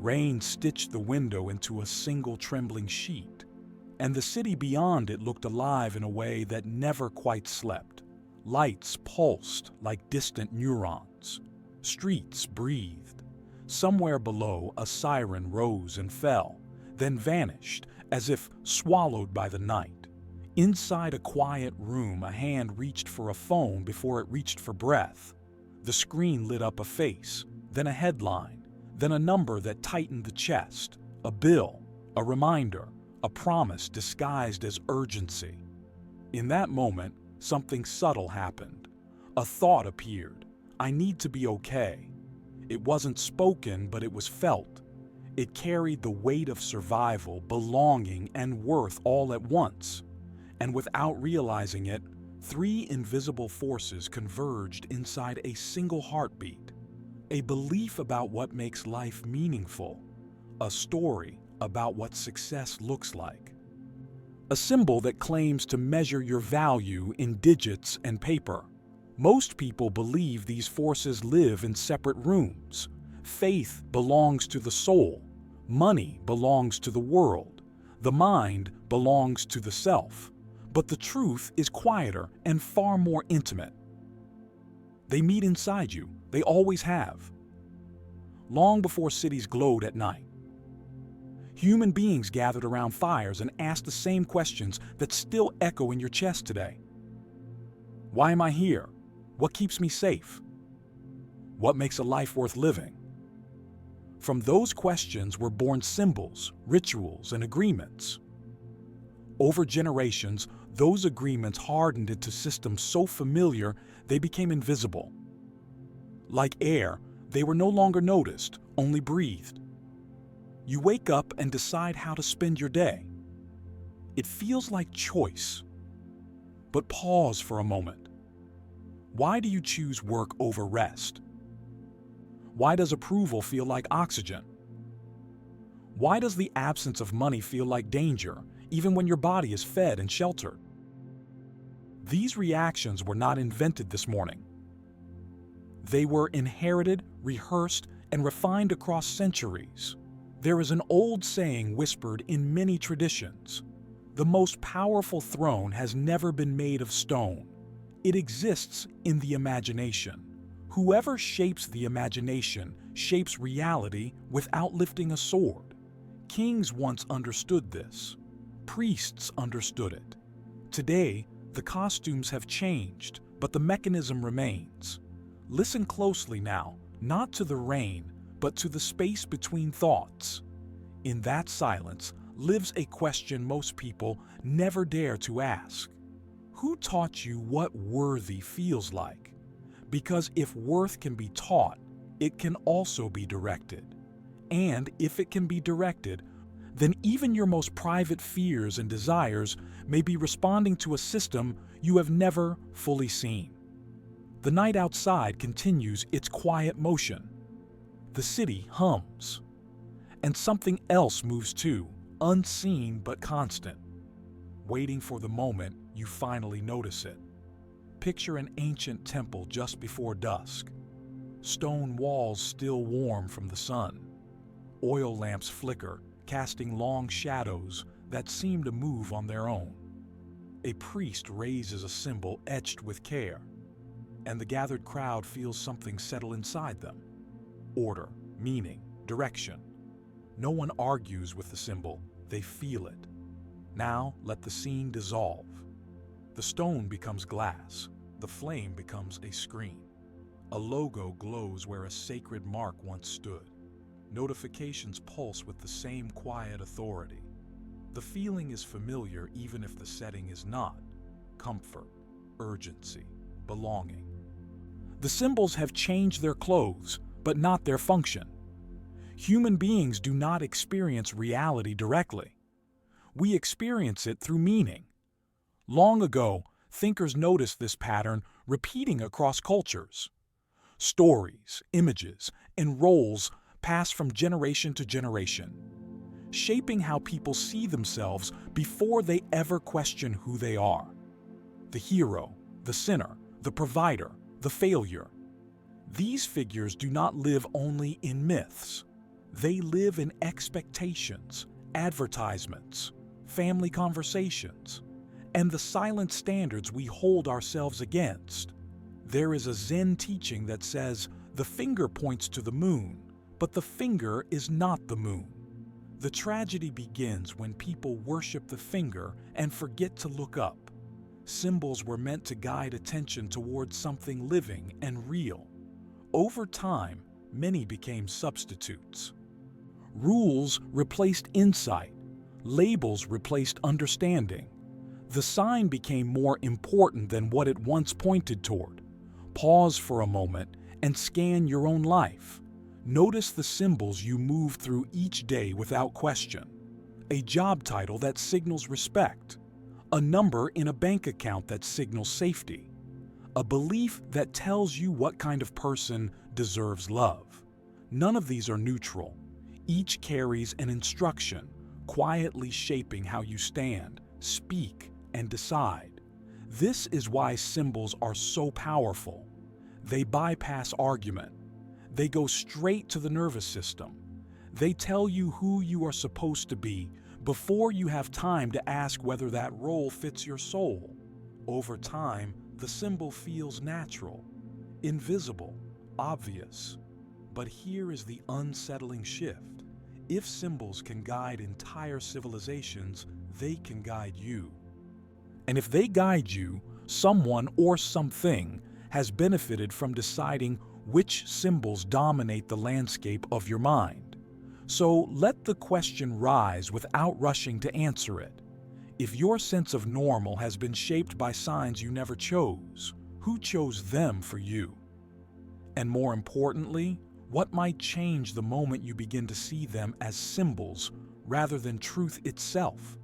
Rain stitched the window into a single trembling sheet, and the city beyond it looked alive in a way that never quite slept. Lights pulsed like distant neurons. Streets breathed. Somewhere below, a siren rose and fell, then vanished as if swallowed by the night. Inside a quiet room, a hand reached for a phone before it reached for breath. The screen lit up a face, then a headline, then a number that tightened the chest, a bill, a reminder, a promise disguised as urgency. In that moment, something subtle happened. A thought appeared. I need to be okay. It wasn't spoken, but it was felt. It carried the weight of survival, belonging, and worth all at once. And without realizing it, three invisible forces converged inside a single heartbeat. A belief about what makes life meaningful. A story about what success looks like. A symbol that claims to measure your value in digits and paper. Most people believe these forces live in separate rooms. Faith belongs to the soul. Money belongs to the world. The mind belongs to the self. But the truth is quieter and far more intimate. They meet inside you. They always have. Long before cities glowed at night, human beings gathered around fires and asked the same questions that still echo in your chest today. Why am I here? What keeps me safe? What makes a life worth living? From those questions were born symbols, rituals, and agreements. Over generations, those agreements hardened into systems so familiar they became invisible. Like air, they were no longer noticed, only breathed. You wake up and decide how to spend your day. It feels like choice. But pause for a moment. Why do you choose work over rest? Why does approval feel like oxygen? Why does the absence of money feel like danger, even when your body is fed and sheltered? These reactions were not invented this morning. They were inherited, rehearsed, and refined across centuries. There is an old saying whispered in many traditions. The most powerful throne has never been made of stone. It exists in the imagination. Whoever shapes the imagination shapes reality without lifting a sword. Kings once understood this. Priests understood it. Today, the costumes have changed, but the mechanism remains. Listen closely now, not to the rain, but to the space between thoughts. In that silence lives a question most people never dare to ask. Who taught you what worthy feels like? Because if worth can be taught, it can also be directed. And if it can be directed, then even your most private fears and desires may be responding to a system you have never fully seen. The night outside continues its quiet motion. The city hums. And something else moves too, unseen but constant, waiting for the moment you finally notice it. Picture an ancient temple just before dusk. Stone walls still warm from the sun. Oil lamps flicker, casting long shadows that seem to move on their own. A priest raises a symbol etched with care, and the gathered crowd feels something settle inside them. Order, meaning, direction. No one argues with the symbol, they feel it. Now let the scene dissolve. The stone becomes glass, the flame becomes a screen. A logo glows where a sacred mark once stood. Notifications pulse with the same quiet authority. The feeling is familiar even if the setting is not. Comfort, urgency, belonging. The symbols have changed their clothes, but not their function. Human beings do not experience reality directly. We experience it through meaning. Long ago, thinkers noticed this pattern repeating across cultures. Stories, images, and roles pass from generation to generation, shaping how people see themselves before they ever question who they are. The hero, the sinner, the provider, the failure. These figures do not live only in myths. They live in expectations, advertisements, family conversations, and the silent standards we hold ourselves against. There is a Zen teaching that says the finger points to the moon, but the finger is not the moon. The tragedy begins when people worship the finger and forget to look up. Symbols were meant to guide attention towards something living and real. Over time, many became substitutes. Rules replaced insight. Labels replaced understanding. The sign became more important than what it once pointed toward. Pause for a moment and scan your own life. Notice the symbols you move through each day without question. A job title that signals respect. A number in a bank account that signals safety. A belief that tells you what kind of person deserves love. None of these are neutral. Each carries an instruction, quietly shaping how you stand, speak, and decide. This is why symbols are so powerful. They bypass argument. They go straight to the nervous system. They tell you who you are supposed to be before you have time to ask whether that role fits your soul. Over time, the symbol feels natural, invisible, obvious. But here is the unsettling shift. If symbols can guide entire civilizations, they can guide you. And if they guide you, someone or something has benefited from deciding which symbols dominate the landscape of your mind. So let the question rise without rushing to answer it. If your sense of normal has been shaped by signs you never chose, who chose them for you? And more importantly, what might change the moment you begin to see them as symbols rather than truth itself?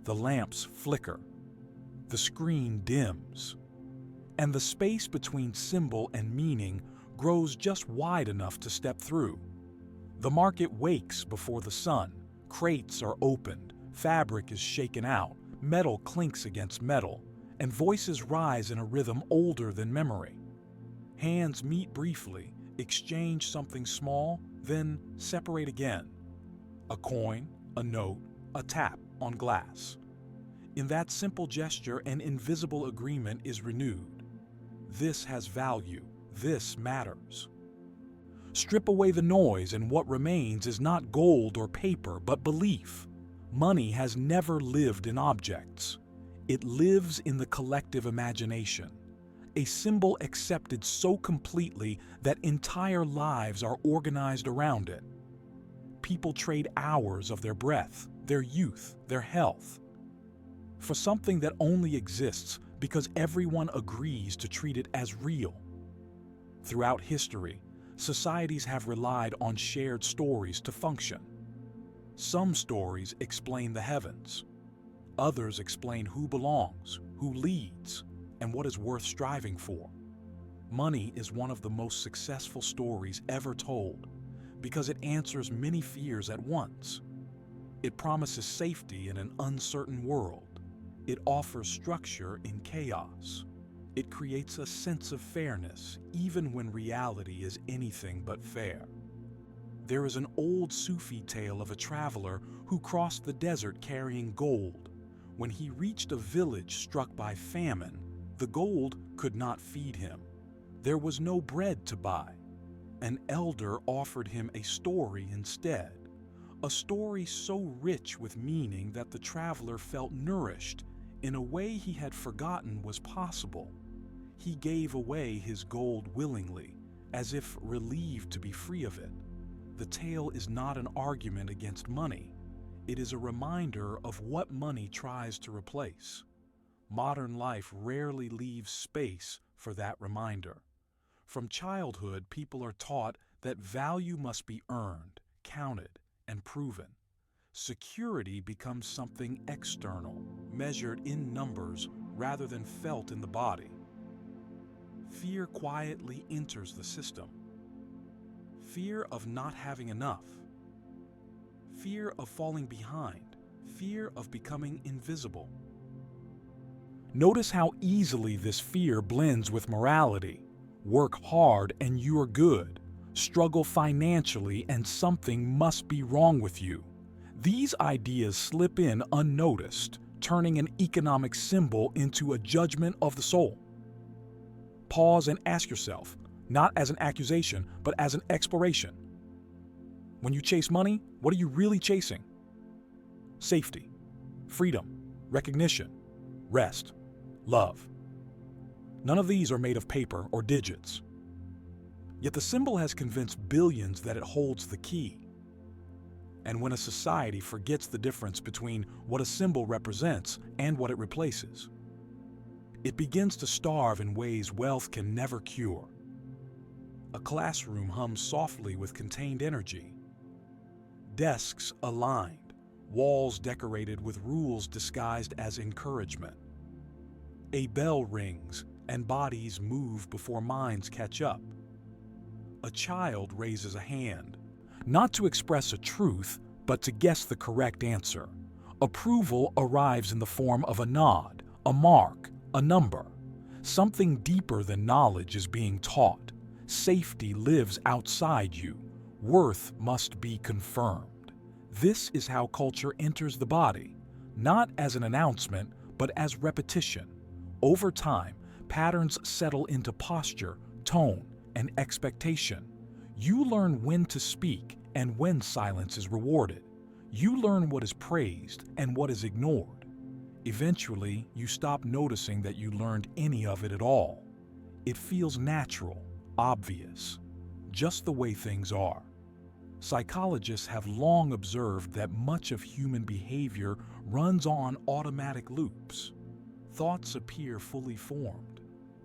The lamps flicker, the screen dims, and the space between symbol and meaning grows just wide enough to step through. The market wakes before the sun, crates are opened, fabric is shaken out, metal clinks against metal, and voices rise in a rhythm older than memory. Hands meet briefly, exchange something small, then separate again. A coin, a note, a tap on glass. In that simple gesture, an invisible agreement is renewed. This has value. This matters. Strip away the noise, and what remains is not gold or paper, but belief. Money has never lived in objects. It lives in the collective imagination. A symbol accepted so completely that entire lives are organized around it. People trade hours of their breath, their youth, their health, for something that only exists because everyone agrees to treat it as real. Throughout history, societies have relied on shared stories to function. Some stories explain the heavens. Others explain who belongs, who leads, and what is worth striving for. Money is one of the most successful stories ever told because it answers many fears at once. It promises safety in an uncertain world. It offers structure in chaos. It creates a sense of fairness, even when reality is anything but fair. There is an old Sufi tale of a traveler who crossed the desert carrying gold. When he reached a village struck by famine, the gold could not feed him. There was no bread to buy. An elder offered him a story instead, a story so rich with meaning that the traveler felt nourished in a way he had forgotten was possible. He gave away his gold willingly, as if relieved to be free of it. The tale is not an argument against money. It is a reminder of what money tries to replace. Modern life rarely leaves space for that reminder. From childhood, people are taught that value must be earned, counted, and proven. Security becomes something external, measured in numbers rather than felt in the body. Fear quietly enters the system. Fear of not having enough. Fear of falling behind. Fear of becoming invisible. Notice how easily this fear blends with morality. Work hard and you are good. struggle financially, and something must be wrong with you. These ideas slip in unnoticed, turning an economic symbol into a judgment of the soul. Pause and ask yourself, not as an accusation, but as an exploration. When you chase money, what are you really chasing? Safety, freedom, recognition, rest, love. None of these are made of paper or digits. Yet the symbol has convinced billions that it holds the key. And when a society forgets the difference between what a symbol represents and what it replaces, it begins to starve in ways wealth can never cure. A classroom hums softly with contained energy. Desks aligned, walls decorated with rules disguised as encouragement. A bell rings and bodies move before minds catch up. A child raises a hand, not to express a truth, but to guess the correct answer. Approval arrives in the form of a nod, a mark, a number. Something deeper than knowledge is being taught. Safety lives outside you. Worth must be confirmed. This is how culture enters the body, not as an announcement, but as repetition. Over time, patterns settle into posture, tone, and expectation. You learn when to speak and when silence is rewarded. You learn what is praised and what is ignored. Eventually, you stop noticing that you learned any of it at all. It feels natural, obvious, just the way things are. Psychologists have long observed that much of human behavior runs on automatic loops. Thoughts appear fully formed.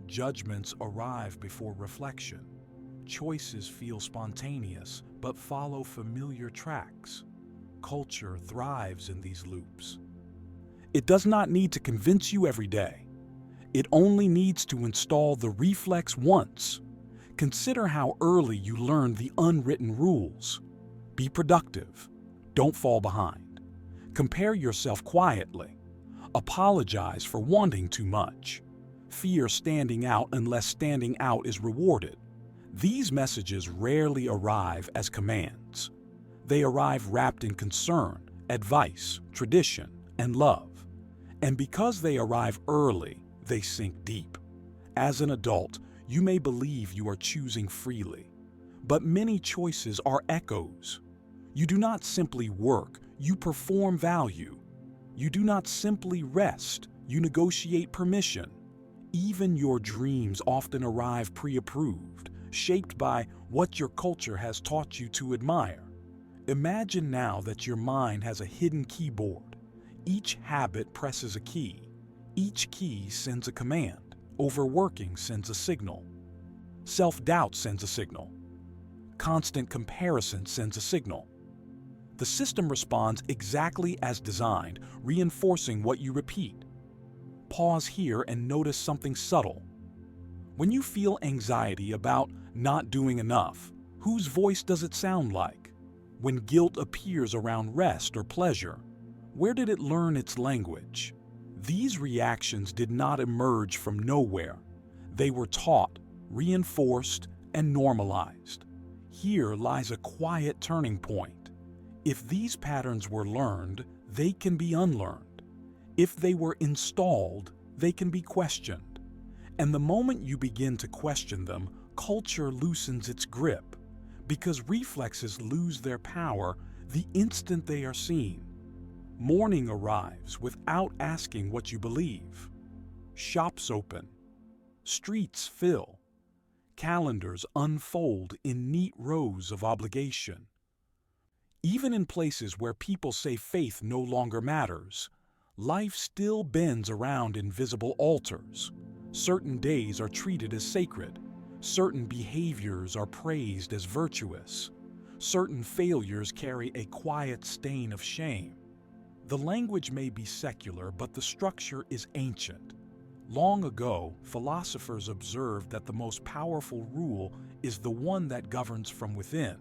Judgments arrive before reflection. Choices feel spontaneous, but follow familiar tracks. Culture thrives in these loops. It does not need to convince you every day. It only needs to install the reflex once. Consider how early you learned the unwritten rules. Be productive. Don't fall behind. Compare yourself quietly. Apologize for wanting too much. Fear standing out unless standing out is rewarded. These messages rarely arrive as commands. They arrive wrapped in concern, advice, tradition, and love. And because they arrive early, they sink deep. As an adult, you may believe you are choosing freely, but many choices are echoes. You do not simply work, you perform value. You do not simply rest, you negotiate permission. Even your dreams often arrive pre-approved, shaped by what your culture has taught you to admire. Imagine now that your mind has a hidden keyboard. Each habit presses a key. Each key sends a command. Overworking sends a signal. Self-doubt sends a signal. Constant comparison sends a signal. The system responds exactly as designed, reinforcing what you repeat. Pause here and notice something subtle. When you feel anxiety about not doing enough, whose voice does it sound like? When guilt appears around rest or pleasure, where did it learn its language? These reactions did not emerge from nowhere. They were taught, reinforced, and normalized. Here lies a quiet turning point. If these patterns were learned, they can be unlearned. If they were installed, they can be questioned. And the moment you begin to question them, culture loosens its grip, because reflexes lose their power the instant they are seen. Morning arrives without asking what you believe. Shops open. Streets fill. Calendars unfold in neat rows of obligation. Even in places where people say faith no longer matters, life still bends around invisible altars. Certain days are treated as sacred. Certain behaviors are praised as virtuous. Certain failures carry a quiet stain of shame. The language may be secular, but the structure is ancient. Long ago, philosophers observed that the most powerful rule is the one that governs from within.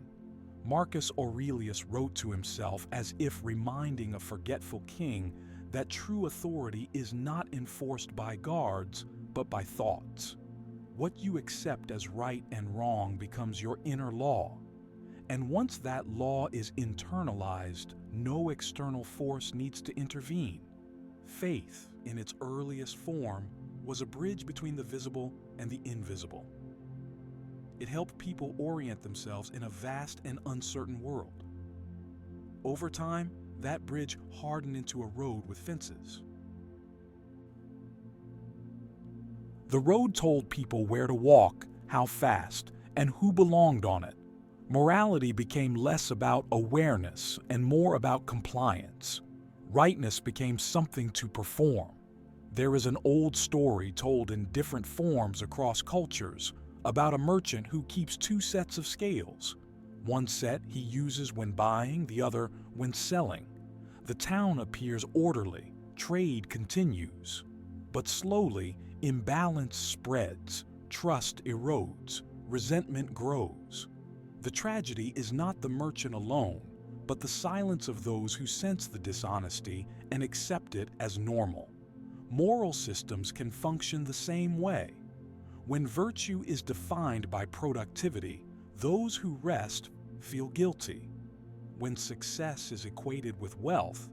Marcus Aurelius wrote to himself as if reminding a forgetful king that true authority is not enforced by guards, but by thoughts. What you accept as right and wrong becomes your inner law. And once that law is internalized, no external force needs to intervene. Faith, in its earliest form, was a bridge between the visible and the invisible. It helped people orient themselves in a vast and uncertain world. Over time, that bridge hardened into a road with fences. The road told people where to walk, how fast, and who belonged on it. Morality became less about awareness and more about compliance. Rightness became something to perform. There is an old story told in different forms across cultures about a merchant who keeps two sets of scales. One set he uses when buying, the other when selling. The town appears orderly, trade continues. But slowly, imbalance spreads, trust erodes, resentment grows. The tragedy is not the merchant alone, but the silence of those who sense the dishonesty and accept it as normal. Moral systems can function the same way. When virtue is defined by productivity, those who rest feel guilty. When success is equated with wealth,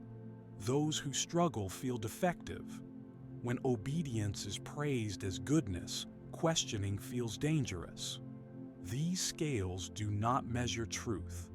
those who struggle feel defective. When obedience is praised as goodness, questioning feels dangerous. These scales do not measure truth.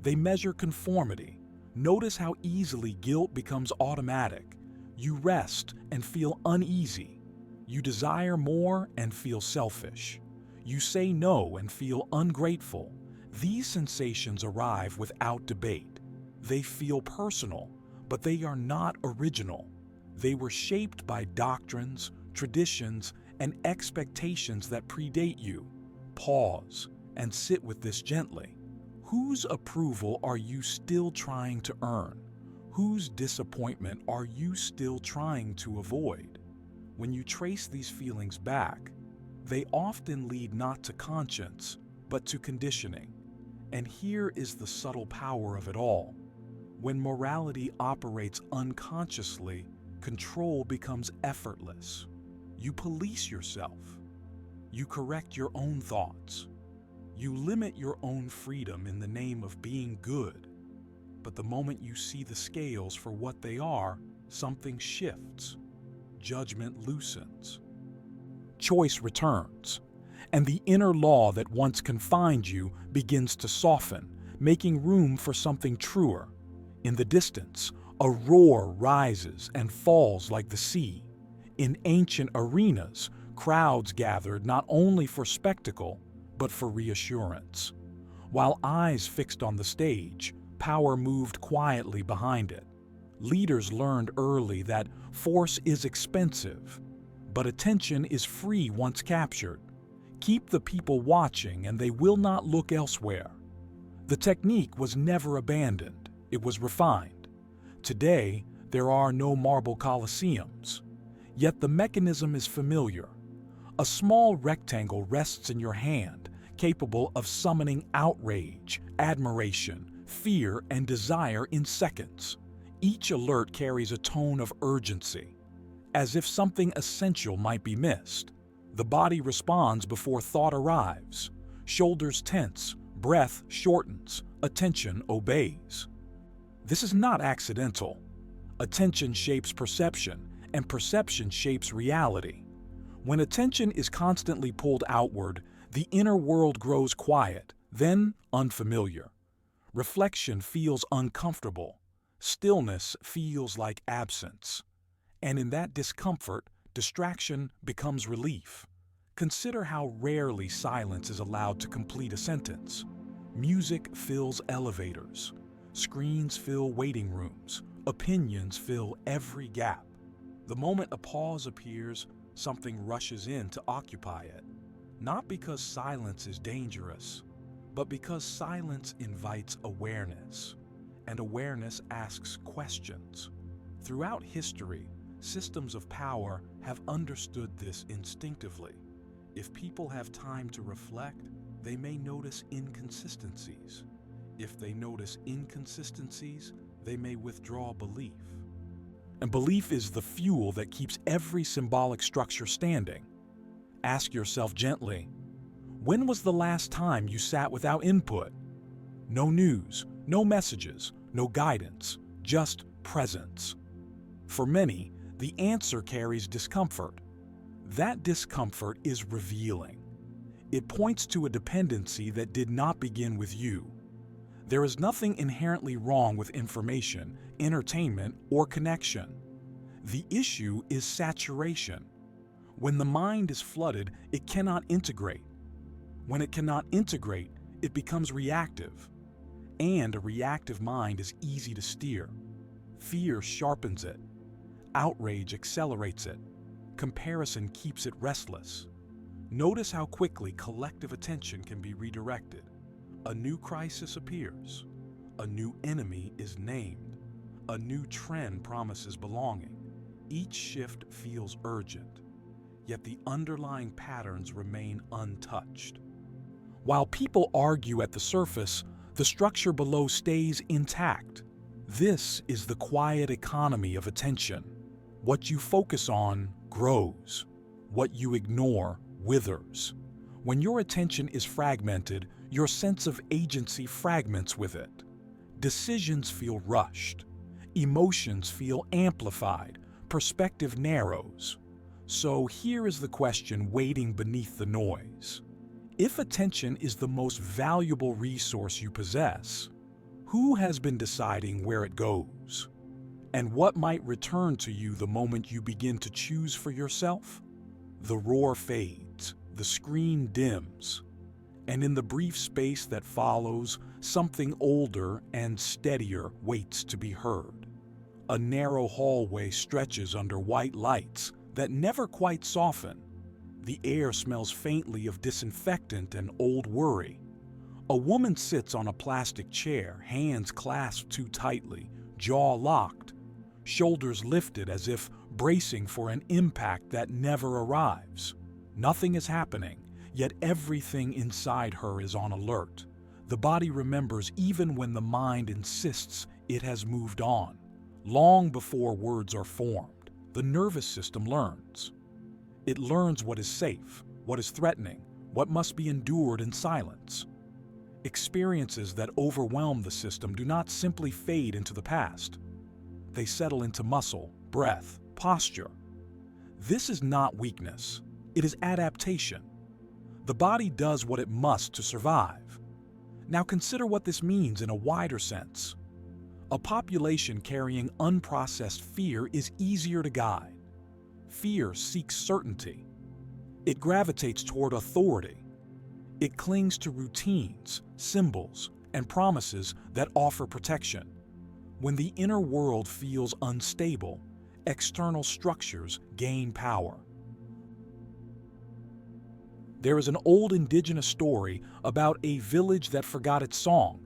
They measure conformity. Notice how easily guilt becomes automatic. You rest and feel uneasy. You desire more and feel selfish. You say no and feel ungrateful. These sensations arrive without debate. They feel personal, but they are not original. They were shaped by doctrines, traditions, and expectations that predate you. Pause and sit with this gently. Whose approval are you still trying to earn? Whose disappointment are you still trying to avoid? When you trace these feelings back, they often lead not to conscience, but to conditioning. And here is the subtle power of it all. When morality operates unconsciously, control becomes effortless. You police yourself. You correct your own thoughts. You limit your own freedom in the name of being good. But the moment you see the scales for what they are, something shifts. Judgment loosens. Choice returns. And the inner law that once confined you begins to soften, making room for something truer. In the distance, a roar rises and falls like the sea. In ancient arenas, crowds gathered not only for spectacle, but for reassurance. While eyes fixed on the stage, power moved quietly behind it. Leaders learned early that force is expensive, but attention is free once captured. Keep the people watching and they will not look elsewhere. The technique was never abandoned, it was refined. Today, there are no marble colosseums, yet the mechanism is familiar. A small rectangle rests in your hand, capable of summoning outrage, admiration, fear, and desire in seconds. Each alert carries a tone of urgency, as if something essential might be missed. The body responds before thought arrives. Shoulders tense, breath shortens, attention obeys. This is not accidental. Attention shapes perception, and perception shapes reality. When attention is constantly pulled outward, the inner world grows quiet, then unfamiliar. Reflection feels uncomfortable. Stillness feels like absence. And in that discomfort, distraction becomes relief. Consider how rarely silence is allowed to complete a sentence. Music fills elevators. Screens fill waiting rooms. Opinions fill every gap. The moment a pause appears, something rushes in to occupy it. Not because silence is dangerous, but because silence invites awareness, and awareness asks questions. Throughout history, systems of power have understood this instinctively. If people have time to reflect, they may notice inconsistencies. If they notice inconsistencies, they may withdraw belief. And belief is the fuel that keeps every symbolic structure standing. Ask yourself gently, when was the last time you sat without input? No news, no messages, no guidance, just presence. For many, the answer carries discomfort. That discomfort is revealing. It points to a dependency that did not begin with you. There is nothing inherently wrong with information, entertainment, or connection. The issue is saturation. When the mind is flooded, it cannot integrate. When it cannot integrate, it becomes reactive. And a reactive mind is easy to steer. Fear sharpens it. Outrage accelerates it. Comparison keeps it restless. Notice how quickly collective attention can be redirected. A new crisis appears. A new enemy is named. A new trend promises belonging. Each shift feels urgent, yet the underlying patterns remain untouched. While people argue at the surface, the structure below stays intact. This is the quiet economy of attention. What you focus on grows. What you ignore withers. When your attention is fragmented, your sense of agency fragments with it. Decisions feel rushed. Emotions feel amplified. Perspective narrows. So here is the question waiting beneath the noise. If attention is the most valuable resource you possess, who has been deciding where it goes? And what might return to you the moment you begin to choose for yourself? The roar fades, the screen dims, and in the brief space that follows, something older and steadier waits to be heard. A narrow hallway stretches under white lights that never quite soften. The air smells faintly of disinfectant and old worry. A woman sits on a plastic chair, hands clasped too tightly, jaw locked, shoulders lifted as if bracing for an impact that never arrives. Nothing is happening, yet everything inside her is on alert. The body remembers even when the mind insists it has moved on. Long before words are formed, the nervous system learns. It learns what is safe, what is threatening, what must be endured in silence. Experiences that overwhelm the system do not simply fade into the past. They settle into muscle, breath, posture. This is not weakness. It is adaptation. The body does what it must to survive. Now consider what this means in a wider sense. A population carrying unprocessed fear is easier to guide. Fear seeks certainty. It gravitates toward authority. It clings to routines, symbols, and promises that offer protection. When the inner world feels unstable, external structures gain power. There is an old indigenous story about a village that forgot its song.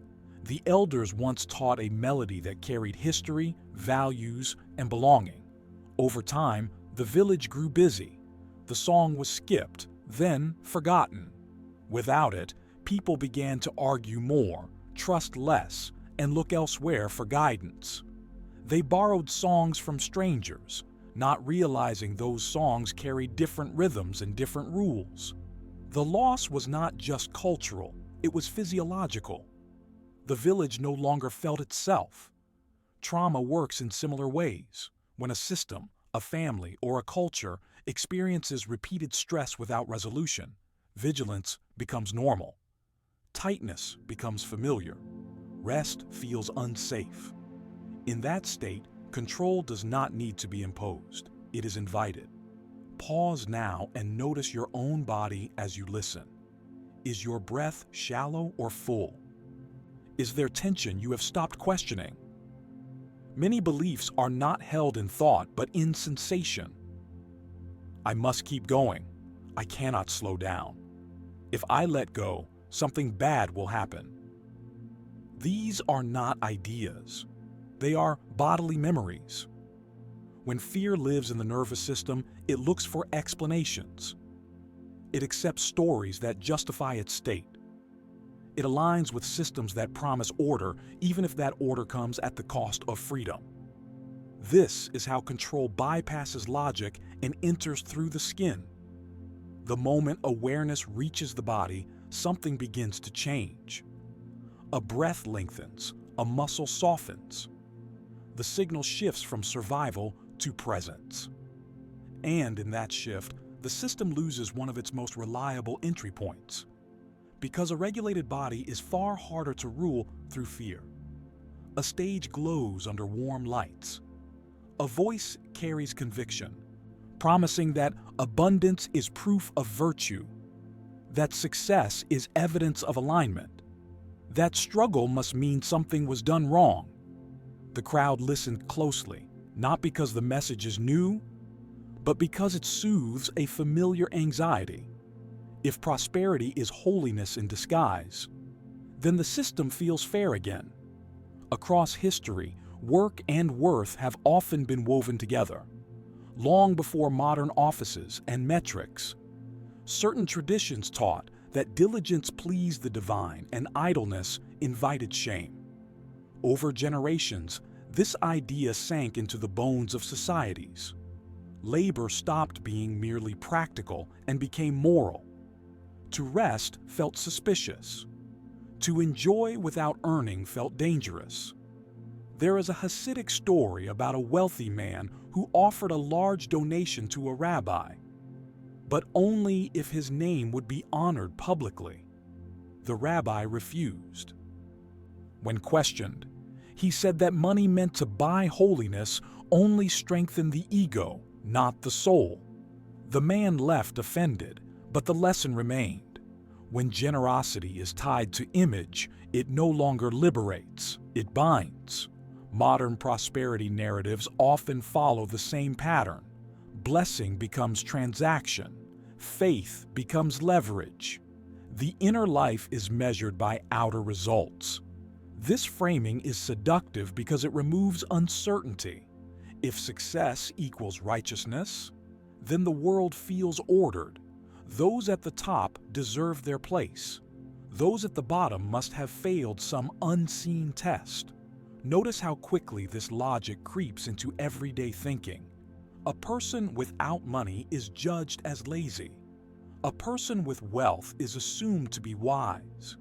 The elders once taught a melody that carried history, values, and belonging. Over time, the village grew busy. The song was skipped, then forgotten. Without it, people began to argue more, trust less, and look elsewhere for guidance. They borrowed songs from strangers, not realizing those songs carried different rhythms and different rules. The loss was not just cultural, it was physiological. The village no longer felt itself. Trauma works in similar ways. When a system, a family, or a culture experiences repeated stress without resolution, vigilance becomes normal. Tightness becomes familiar. Rest feels unsafe. In that state, control does not need to be imposed. It is invited. Pause now and notice your own body as you listen. Is your breath shallow or full? Is there tension you have stopped questioning? Many beliefs are not held in thought, but in sensation. I must keep going. I cannot slow down. If I let go, something bad will happen. These are not ideas. They are bodily memories. When fear lives in the nervous system, it looks for explanations. It accepts stories that justify its state. It aligns with systems that promise order, even if that order comes at the cost of freedom. This is how control bypasses logic and enters through the skin. The moment awareness reaches the body, something begins to change. A breath lengthens, a muscle softens. The signal shifts from survival to presence. And in that shift, the system loses one of its most reliable entry points. Because a regulated body is far harder to rule through fear. A stage glows under warm lights. A voice carries conviction, promising that abundance is proof of virtue, that success is evidence of alignment, that struggle must mean something was done wrong. The crowd listened closely, not because the message is new, but because it soothes a familiar anxiety. If prosperity is holiness in disguise, then the system feels fair again. Across history, work and worth have often been woven together. Long before modern offices and metrics, certain traditions taught that diligence pleased the divine and idleness invited shame. Over generations, this idea sank into the bones of societies. Labor stopped being merely practical and became moral. To rest felt suspicious. To enjoy without earning felt dangerous. There is a Hasidic story about a wealthy man who offered a large donation to a rabbi, but only if his name would be honored publicly. The rabbi refused. When questioned, he said that money meant to buy holiness only strengthened the ego, not the soul. The man left offended, but the lesson remained. When generosity is tied to image, it no longer liberates, it binds. Modern prosperity narratives often follow the same pattern. Blessing becomes transaction. Faith becomes leverage. The inner life is measured by outer results. This framing is seductive because it removes uncertainty. If success equals righteousness, then the world feels ordered. Those at the top deserve their place. Those at the bottom must have failed some unseen test. Notice how quickly this logic creeps into everyday thinking. A person without money is judged as lazy. A person with wealth is assumed to be wise.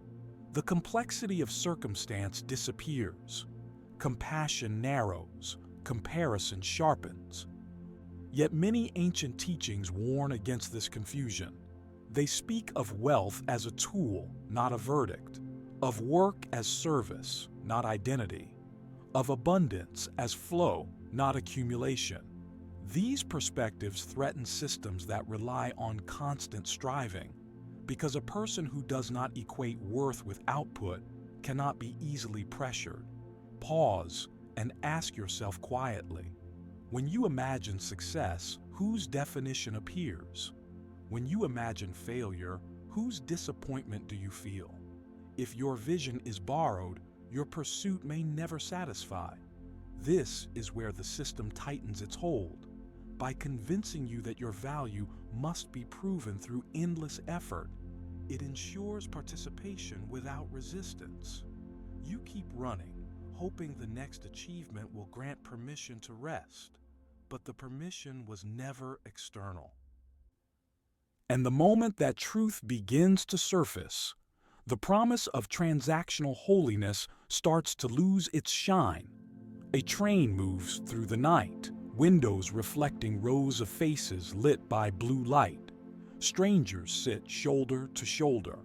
The complexity of circumstance disappears. Compassion narrows. Comparison sharpens. Yet many ancient teachings warn against this confusion. They speak of wealth as a tool, not a verdict, of work as service, not identity, of abundance as flow, not accumulation. These perspectives threaten systems that rely on constant striving, because a person who does not equate worth with output cannot be easily pressured. Pause and ask yourself quietly, when you imagine success, whose definition appears? When you imagine failure, whose disappointment do you feel? If your vision is borrowed, your pursuit may never satisfy. This is where the system tightens its hold. By convincing you that your value must be proven through endless effort, it ensures participation without resistance. You keep running, hoping the next achievement will grant permission to rest, but the permission was never external. And the moment that truth begins to surface, the promise of transactional holiness starts to lose its shine. A train moves through the night, windows reflecting rows of faces lit by blue light. Strangers sit shoulder to shoulder,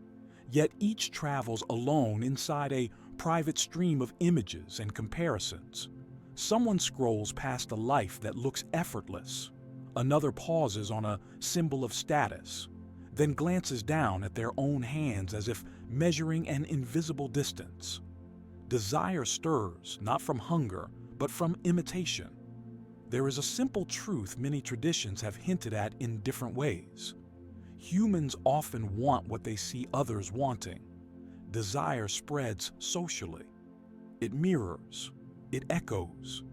yet each travels alone inside a private stream of images and comparisons. Someone scrolls past a life that looks effortless. Another pauses on a symbol of status, then glances down at their own hands as if measuring an invisible distance. Desire stirs, not from hunger, but from imitation. There is a simple truth many traditions have hinted at in different ways. Humans often want what they see others wanting. Desire spreads socially. It mirrors. It echoes.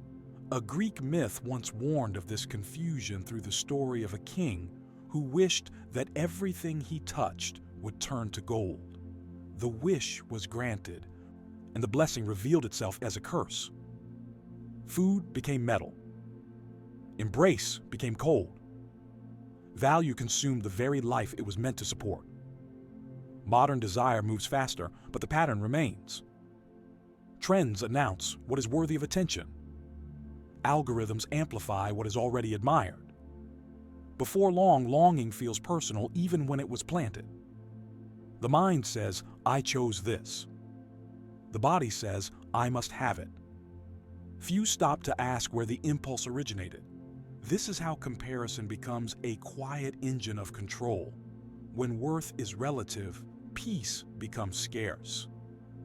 A Greek myth once warned of this confusion through the story of a king who wished that everything he touched would turn to gold. The wish was granted, and the blessing revealed itself as a curse. Food became metal. Embrace became cold. Value consumed the very life it was meant to support. Modern desire moves faster, but the pattern remains. Trends announce what is worthy of attention. Algorithms amplify what is already admired. Before long, longing feels personal even when it was planted. The mind says, I chose this. The body says, I must have it. Few stop to ask where the impulse originated. This is how comparison becomes a quiet engine of control. When worth is relative, peace becomes scarce.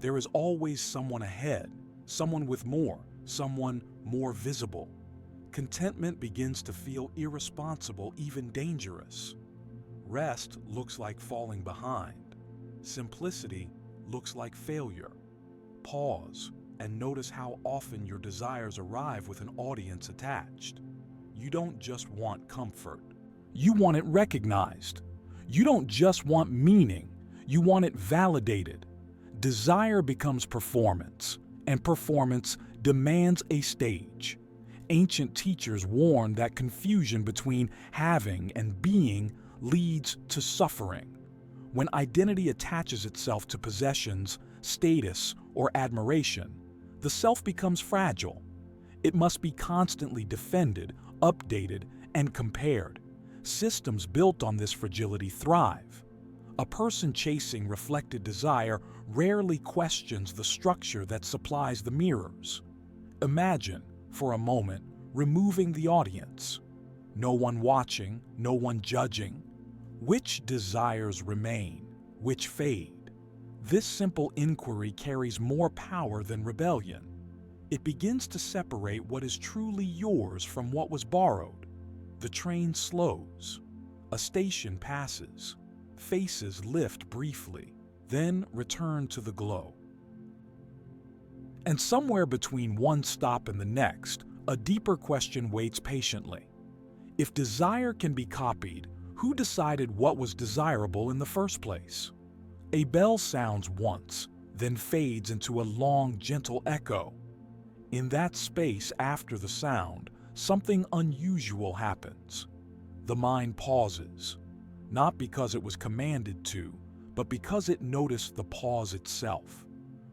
There is always someone ahead, someone with more, someone more visible. Contentment begins to feel irresponsible, even dangerous. Rest looks like falling behind. Simplicity looks like failure. Pause and notice how often your desires arrive with an audience attached. You don't just want comfort. You want it recognized. You don't just want meaning. You want it validated. Desire becomes performance, and performance demands a stage. Ancient teachers warned that confusion between having and being leads to suffering. When identity attaches itself to possessions, status, or admiration, the self becomes fragile. It must be constantly defended, updated, and compared. Systems built on this fragility thrive. A person chasing reflected desire rarely questions the structure that supplies the mirrors. Imagine, for a moment, removing the audience. No one watching, no one judging. Which desires remain? Which fade? This simple inquiry carries more power than rebellion. It begins to separate what is truly yours from what was borrowed. The train slows. A station passes. Faces lift briefly, then return to the glow. And somewhere between one stop and the next, a deeper question waits patiently. If desire can be copied, who decided what was desirable in the first place? A bell sounds once, then fades into a long, gentle echo. In that space after the sound, something unusual happens. The mind pauses, not because it was commanded to, but because it noticed the pause itself.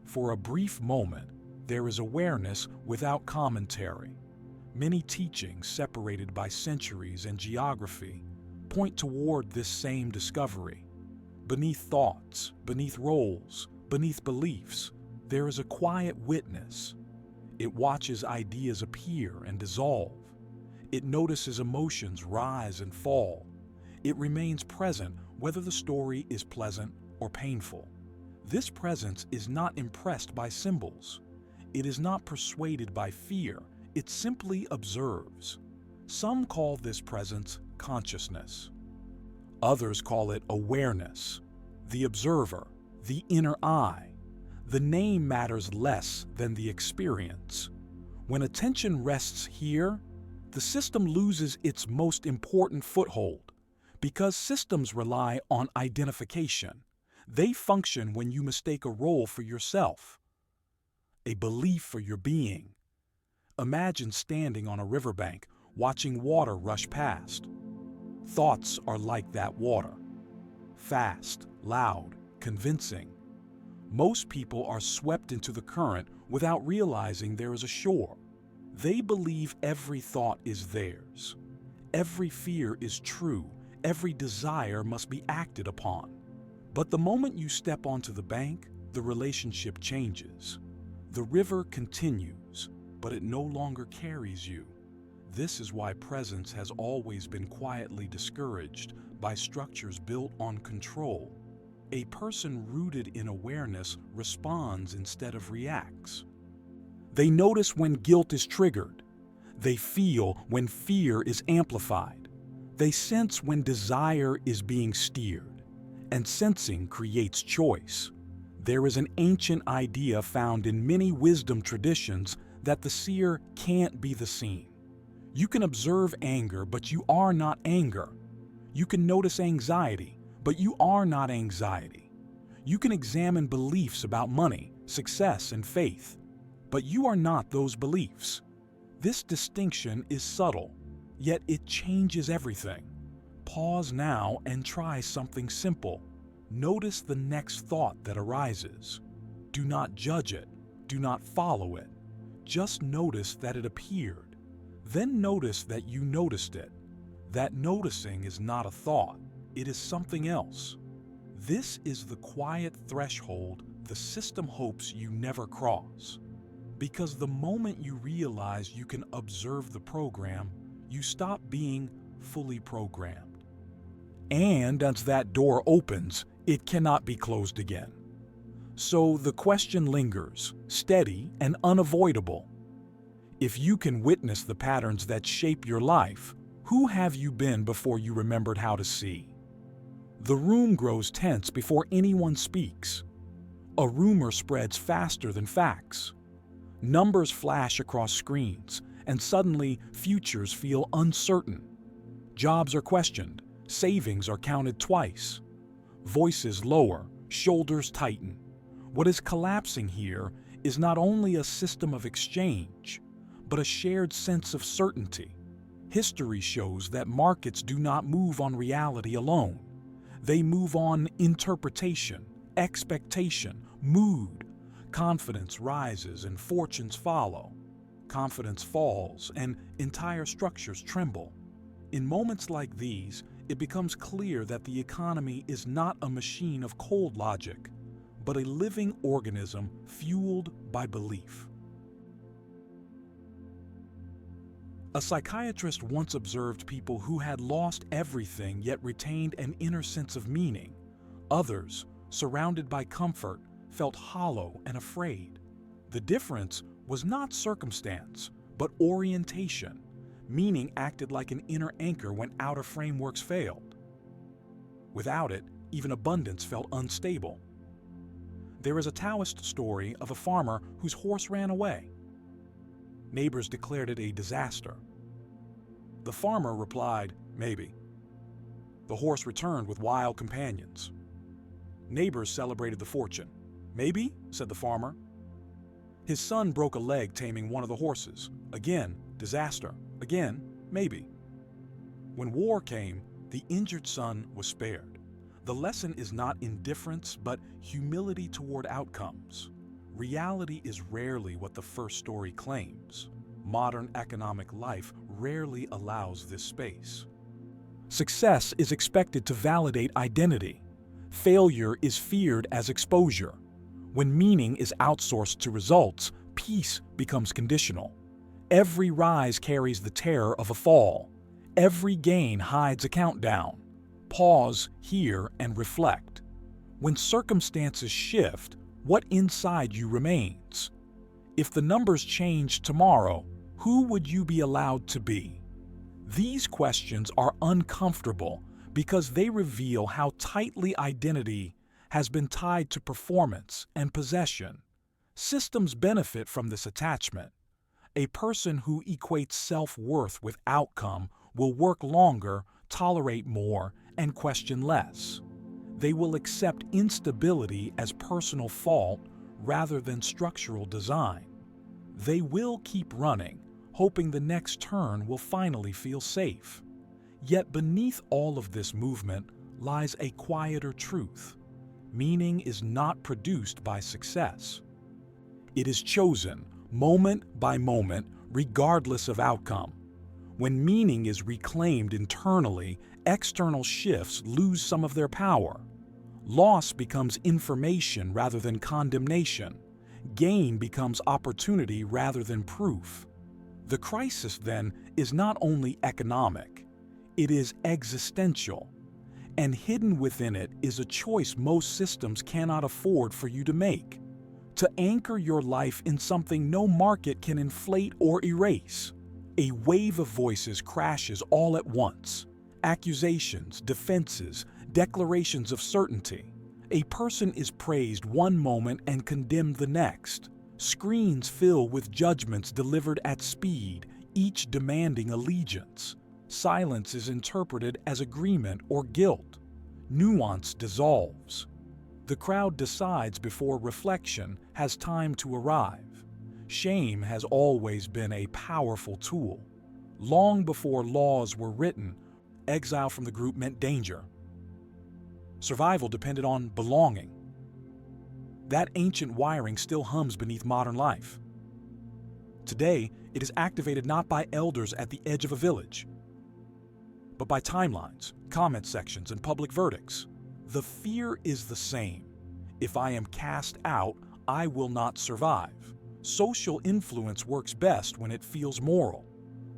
For a brief moment, there is awareness without commentary. Many teachings, separated by centuries and geography, point toward this same discovery. Beneath thoughts, beneath roles, beneath beliefs, there is a quiet witness. It watches ideas appear and dissolve. It notices emotions rise and fall. It remains present whether the story is pleasant or painful. This presence is not impressed by symbols. It is not persuaded by fear. It simply observes. Some call this presence consciousness. Others call it awareness, the observer, the inner eye. The name matters less than the experience. When attention rests here, the system loses its most important foothold. Because systems rely on identification, they function when you mistake a role for yourself, a belief for your being. Imagine standing on a riverbank, watching water rush past. Thoughts are like that water. Fast, loud, convincing. Most people are swept into the current without realizing there is a shore. They believe every thought is theirs. Every fear is true. Every desire must be acted upon. But the moment you step onto the bank, the relationship changes. The river continues, but it no longer carries you. This is why presence has always been quietly discouraged by structures built on control. A person rooted in awareness responds instead of reacts. They notice when guilt is triggered. They feel when fear is amplified. They sense when desire is being steered. And sensing creates choice. There is an ancient idea found in many wisdom traditions that the seer can't be the seen. You can observe anger, but you are not anger. You can notice anxiety, but you are not anxiety. You can examine beliefs about money, success, and faith, but you are not those beliefs. This distinction is subtle, yet it changes everything. Pause now and try something simple. Notice the next thought that arises. Do not judge it. Do not follow it. Just notice that it appeared. Then notice that you noticed it. That noticing is not a thought. It is something else. This is the quiet threshold the system hopes you never cross. Because the moment you realize you can observe the program, you stop being fully programmed. And as that door opens, it cannot be closed again. So the question lingers, steady and unavoidable. If you can witness the patterns that shape your life, who have you been before you remembered how to see? The room grows tense before anyone speaks. A rumor spreads faster than facts. Numbers flash across screens, and suddenly futures feel uncertain. Jobs are questioned, savings are counted twice. Voices lower, shoulders tighten. What is collapsing here is not only a system of exchange, but a shared sense of certainty. History shows that markets do not move on reality alone. They move on interpretation, expectation, mood. Confidence rises and fortunes follow. Confidence falls and entire structures tremble. In moments like these, it becomes clear that the economy is not a machine of cold logic, but a living organism fueled by belief. A psychiatrist once observed people who had lost everything yet retained an inner sense of meaning. Others, surrounded by comfort, felt hollow and afraid. The difference was not circumstance, but orientation. Meaning acted like an inner anchor when outer frameworks failed. Without it, even abundance felt unstable. There is a Taoist story of a farmer whose horse ran away. Neighbors declared it a disaster. The farmer replied, "Maybe." The horse returned with wild companions. Neighbors celebrated the fortune. "Maybe," said the farmer. His son broke a leg taming one of the horses. Again, disaster. Again, maybe. When war came, the injured son was spared. The lesson is not indifference, but humility toward outcomes. Reality is rarely what the first story claims. Modern economic life rarely allows this space. Success is expected to validate identity. Failure is feared as exposure. When meaning is outsourced to results, peace becomes conditional. Every rise carries the terror of a fall. Every gain hides a countdown. Pause, hear, and reflect. When circumstances shift, what inside you remains? If the numbers changed tomorrow, who would you be allowed to be? These questions are uncomfortable because they reveal how tightly identity has been tied to performance and possession. Systems benefit from this attachment. A person who equates self-worth with outcome will work longer, tolerate more, and question less. They will accept instability as personal fault rather than structural design. They will keep running, hoping the next turn will finally feel safe. Yet beneath all of this movement lies a quieter truth. Meaning is not produced by success. It is chosen, moment by moment, regardless of outcome. When meaning is reclaimed internally, external shifts lose some of their power. Loss becomes information rather than condemnation. Gain becomes opportunity rather than proof. The crisis, then, is not only economic, it is existential. And hidden within it is a choice most systems cannot afford for you to make. To anchor your life in something no market can inflate or erase. A wave of voices crashes all at once. Accusations, defenses, declarations of certainty. A person is praised one moment and condemned the next. Screens fill with judgments delivered at speed, each demanding allegiance. Silence is interpreted as agreement or guilt. Nuance dissolves. The crowd decides before reflection has time to arrive. Shame has always been a powerful tool. Long before laws were written, Exile from the group meant danger. Survival depended on belonging. That ancient wiring still hums beneath modern life. Today, it is activated not by elders at the edge of a village, but by timelines, comment sections, and public verdicts. The fear is the same. If I am cast out, I will not survive. Social influence works best when it feels moral.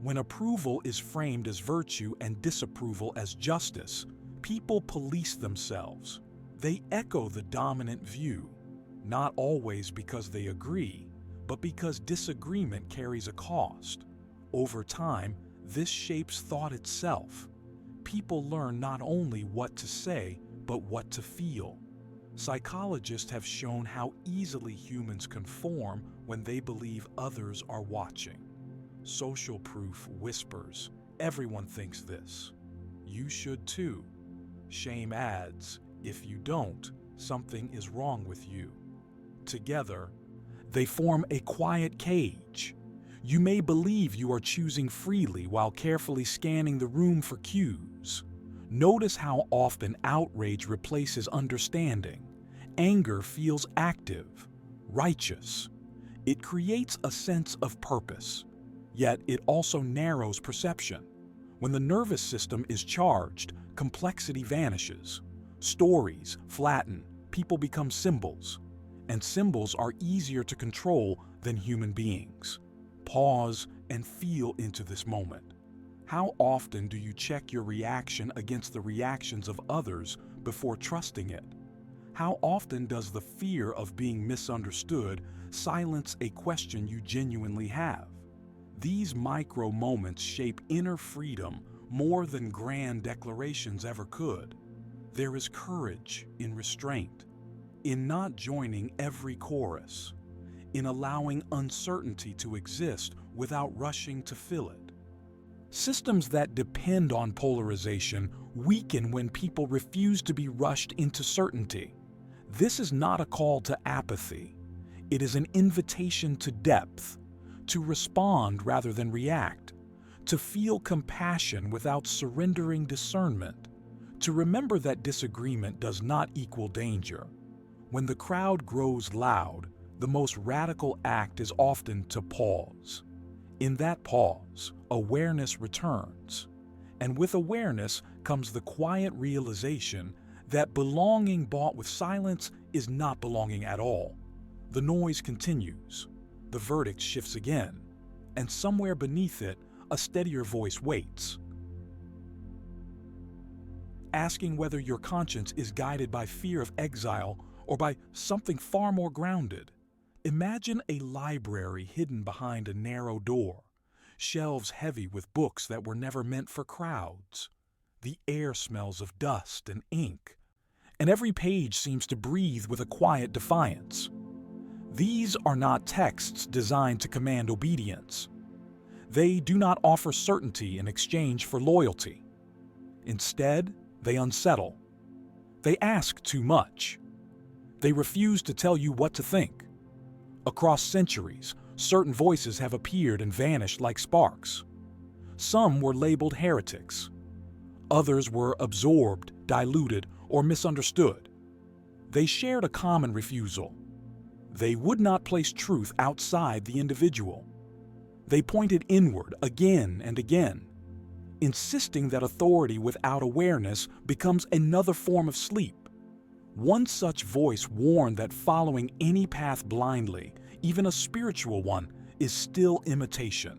When approval is framed as virtue and disapproval as justice, people police themselves. They echo the dominant view, not always because they agree, but because disagreement carries a cost. Over time, this shapes thought itself. People learn not only what to say, but what to feel. Psychologists have shown how easily humans conform when they believe others are watching. Social proof whispers, "Everyone thinks this. You should too." Shame adds, "If you don't, something is wrong with you." Together, they form a quiet cage. You may believe you are choosing freely while carefully scanning the room for cues. Notice how often outrage replaces understanding. Anger feels active, righteous. It creates a sense of purpose, yet it also narrows perception. When the nervous system is charged, complexity vanishes. Stories flatten, people become symbols, and symbols are easier to control than human beings. Pause and feel into this moment. How often do you check your reaction against the reactions of others before trusting it? How often does the fear of being misunderstood silence a question you genuinely have? These micro moments shape inner freedom more than grand declarations ever could. There is courage in restraint, in not joining every chorus, in allowing uncertainty to exist without rushing to fill it. Systems that depend on polarization weaken when people refuse to be rushed into certainty. This is not a call to apathy. It is an invitation to depth, to respond rather than react, to feel compassion without surrendering discernment, to remember that disagreement does not equal danger. When the crowd grows loud, the most radical act is often to pause. In that pause, awareness returns. And with awareness comes the quiet realization that belonging bought with silence is not belonging at all. The noise continues, the verdict shifts again, and somewhere beneath it, a steadier voice waits, asking whether your conscience is guided by fear of exile or by something far more grounded. Imagine a library hidden behind a narrow door, shelves heavy with books that were never meant for crowds. The air smells of dust and ink, and every page seems to breathe with a quiet defiance. These are not texts designed to command obedience. They do not offer certainty in exchange for loyalty. Instead, they unsettle. They ask too much. They refuse to tell you what to think. Across centuries, certain voices have appeared and vanished like sparks. Some were labeled heretics. Others were absorbed, diluted, or misunderstood. They shared a common refusal. They would not place truth outside the individual. They pointed inward again and again, insisting that authority without awareness becomes another form of sleep. One such voice warned that following any path blindly, even a spiritual one, is still imitation.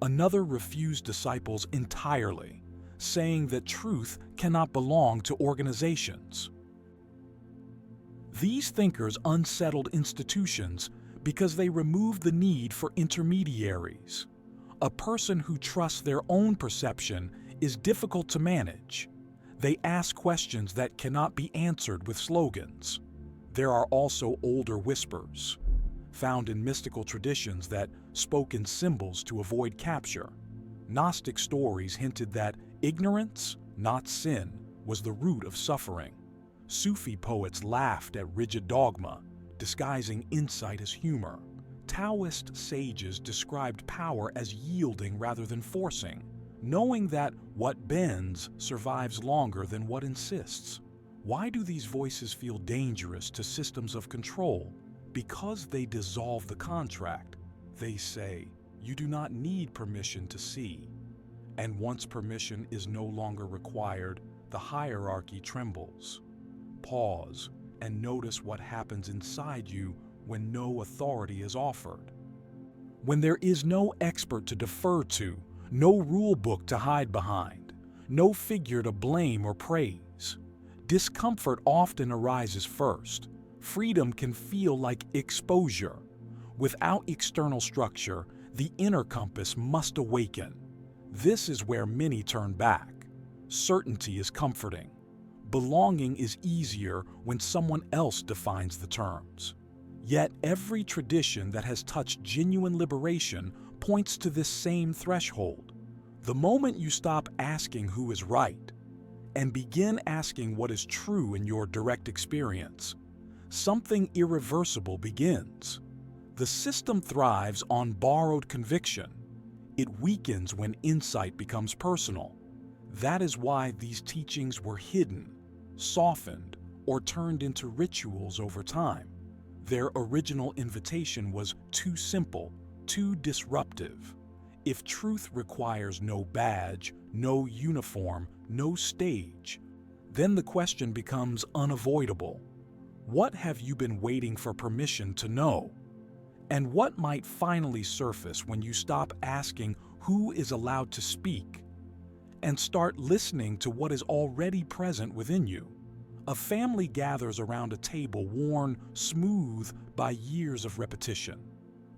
Another refused disciples entirely, saying that truth cannot belong to organizations. These thinkers unsettled institutions because they removed the need for intermediaries. A person who trusts their own perception is difficult to manage. They ask questions that cannot be answered with slogans. There are also older whispers, found in mystical traditions that spoke in symbols to avoid capture. Gnostic stories hinted that ignorance, not sin, was the root of suffering. Sufi poets laughed at rigid dogma, disguising insight as humor. Taoist sages described power as yielding rather than forcing. knowing that what bends survives longer than what insists. Why do these voices feel dangerous to systems of control? Because they dissolve the contract. They say, you do not need permission to see. And once permission is no longer required, the hierarchy trembles. Pause and notice what happens inside you when no authority is offered. When there is no expert to defer to, no rule book to hide behind, no figure to blame or praise, discomfort often arises first. Freedom can feel like exposure. Without external structure, the inner compass must awaken. This is where many turn back. Certainty is comforting. Belonging is easier when someone else defines the terms. Yet every tradition that has touched genuine liberation points to this same threshold. The moment you stop asking who is right and begin asking what is true in your direct experience, something irreversible begins. The system thrives on borrowed conviction. It weakens when insight becomes personal. That is why these teachings were hidden, softened, or turned into rituals over time. Their original invitation was too simple, too disruptive. If truth requires no badge, no uniform, no stage, then the question becomes unavoidable. What have you been waiting for permission to know? And what might finally surface when you stop asking who is allowed to speak and start listening to what is already present within you? A family gathers around a table worn smooth by years of repetition.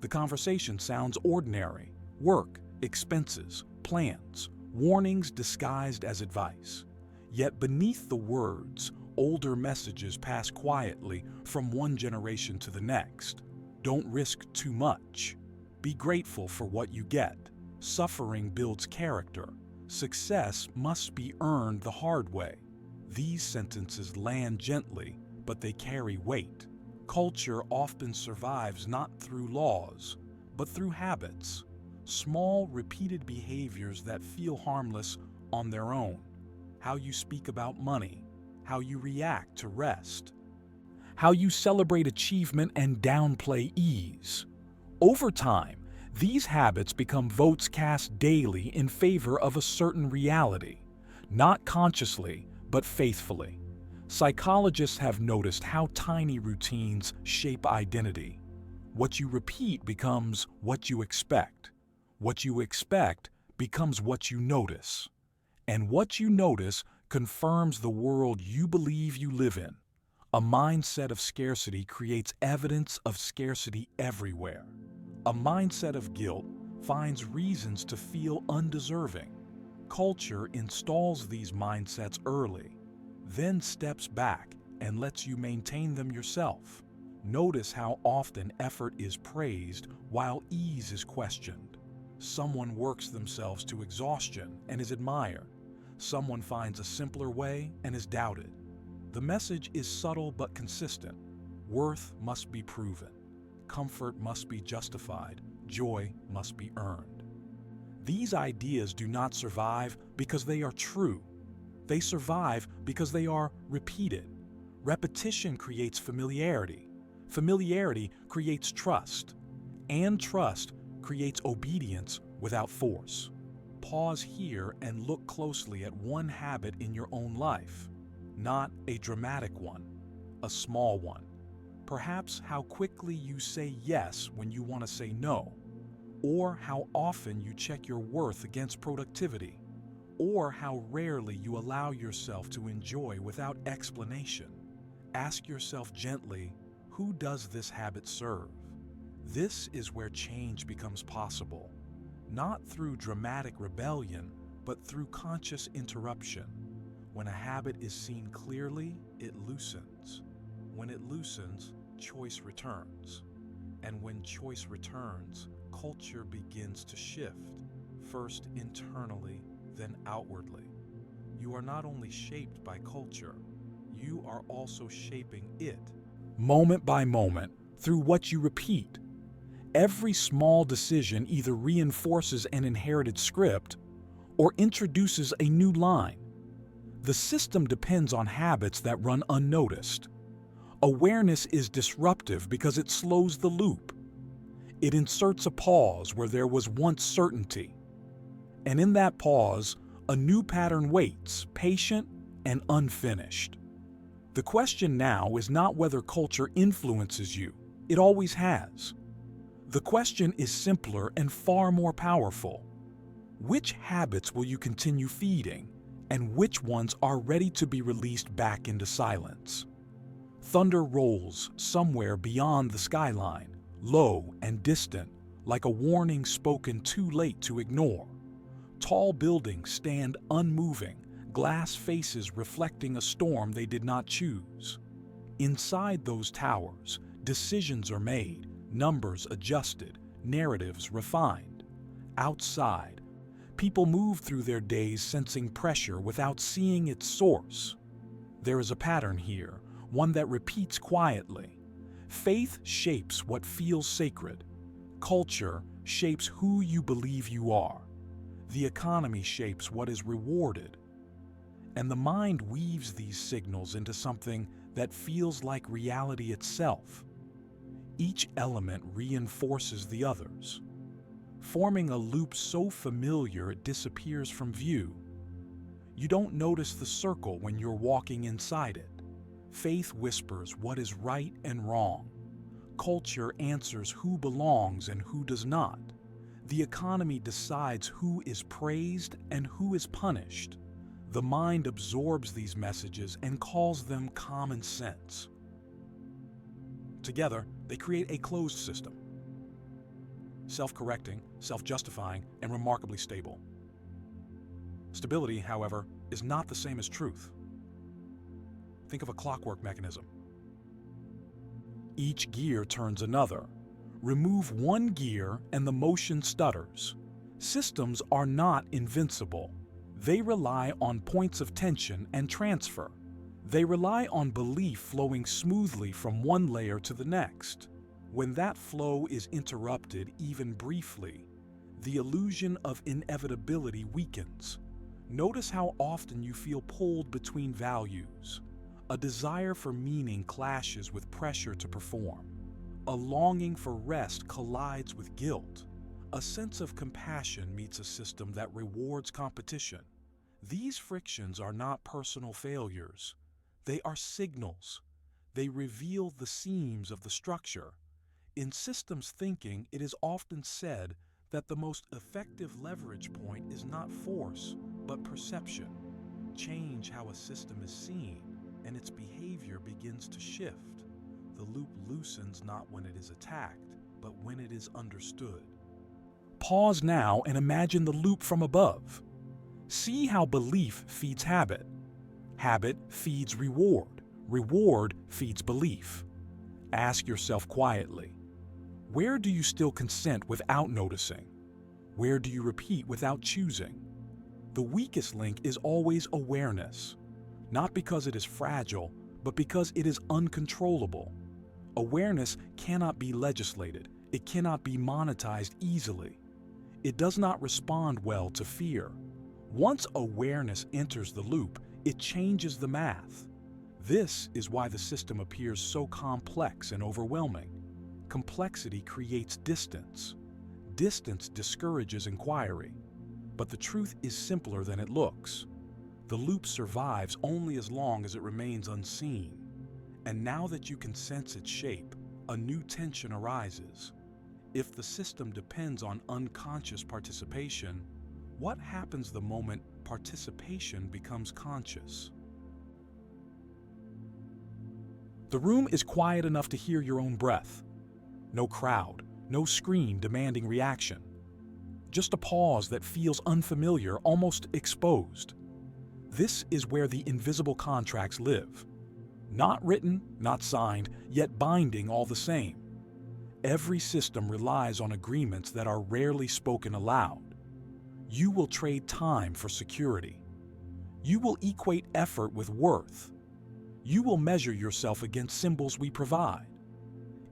The conversation sounds ordinary: work, expenses, plans, warnings disguised as advice. Yet beneath the words, older messages pass quietly from one generation to the next. Don't risk too much. Be grateful for what you get. Suffering builds character. Success must be earned the hard way. These sentences land gently, but they carry weight. Culture often survives not through laws, but through habits. Small, repeated behaviors that feel harmless on their own. How you speak about money, how you react to rest, how you celebrate achievement and downplay ease. Over time, these habits become votes cast daily in favor of a certain reality, not consciously, but faithfully. Psychologists have noticed how tiny routines shape identity. What you repeat becomes what you expect. What you expect becomes what you notice. And what you notice confirms the world you believe you live in. A mindset of scarcity creates evidence of scarcity everywhere. A mindset of guilt finds reasons to feel undeserving. Culture installs these mindsets early, then steps back and lets you maintain them yourself. Notice how often effort is praised while ease is questioned. Someone works themselves to exhaustion and is admired. Someone finds a simpler way and is doubted. The message is subtle but consistent. Worth must be proven. Comfort must be justified. Joy must be earned. These ideas do not survive because they are true. They survive because they are repeated. Repetition creates familiarity. Familiarity creates trust. And trust creates obedience without force. Pause here and look closely at one habit in your own life. Not a dramatic one, a small one. Perhaps how quickly you say yes when you want to say no, or how often you check your worth against productivity, or how rarely you allow yourself to enjoy without explanation. Ask yourself gently, who does this habit serve? This is where change becomes possible, not through dramatic rebellion, but through conscious interruption. When a habit is seen clearly, it loosens. When it loosens, choice returns. And when choice returns, culture begins to shift, first internally, then outwardly. You are not only shaped by culture, you are also shaping it. Moment by moment, through what you repeat. Every small decision either reinforces an inherited script or introduces a new line. The system depends on habits that run unnoticed. Awareness is disruptive because it slows the loop. It inserts a pause where there was once certainty. And in that pause, a new pattern waits, patient and unfinished. The question now is not whether culture influences you. It always has. The question is simpler and far more powerful. Which habits will you continue feeding, and which ones are ready to be released back into silence? Thunder rolls somewhere beyond the skyline, low and distant, like a warning spoken too late to ignore. Tall buildings stand unmoving, glass faces reflecting a storm they did not choose. Inside those towers, decisions are made, numbers adjusted, narratives refined. Outside, people move through their days sensing pressure without seeing its source. There is a pattern here, one that repeats quietly. Faith shapes what feels sacred. Culture shapes who you believe you are. The economy shapes what is rewarded. And the mind weaves these signals into something that feels like reality itself. Each element reinforces the others, forming a loop so familiar it disappears from view. You don't notice the circle when you're walking inside it. Faith whispers what is right and wrong. Culture answers who belongs and who does not. The economy decides who is praised and who is punished. The mind absorbs these messages and calls them common sense. Together, they create a closed system. Self-correcting, self-justifying, and remarkably stable. Stability, however, is not the same as truth. Think of a clockwork mechanism. Each gear turns another. Remove one gear and the motion stutters. Systems are not invincible. They rely on points of tension and transfer. They rely on belief flowing smoothly from one layer to the next. When that flow is interrupted, even briefly, the illusion of inevitability weakens. Notice how often you feel pulled between values. A desire for meaning clashes with pressure to perform. A longing for rest collides with guilt. A sense of compassion meets a system that rewards competition. These frictions are not personal failures. They are signals. They reveal the seams of the structure. In systems thinking, it is often said that the most effective leverage point is not force, but perception. Change how a system is seen, and its behavior begins to shift. The loop loosens not when it is attacked, but when it is understood. Pause now and imagine the loop from above. See how belief feeds habit. Habit feeds reward. Reward feeds belief. Ask yourself quietly, where do you still consent without noticing? Where do you repeat without choosing? The weakest link is always awareness, not because it is fragile, but because it is uncontrollable. Awareness cannot be legislated. It cannot be monetized easily. It does not respond well to fear. Once awareness enters the loop, it changes the math. This is why the system appears so complex and overwhelming. Complexity creates distance. Distance discourages inquiry. But the truth is simpler than it looks. The loop survives only as long as it remains unseen. And now that you can sense its shape, a new tension arises. If the system depends on unconscious participation, what happens the moment participation becomes conscious? The room is quiet enough to hear your own breath. No crowd, no screen demanding reaction. Just a pause that feels unfamiliar, almost exposed. This is where the invisible contracts live. Not written, not signed, yet binding all the same. Every system relies on agreements that are rarely spoken aloud. You will trade time for security. You will equate effort with worth. You will measure yourself against symbols we provide.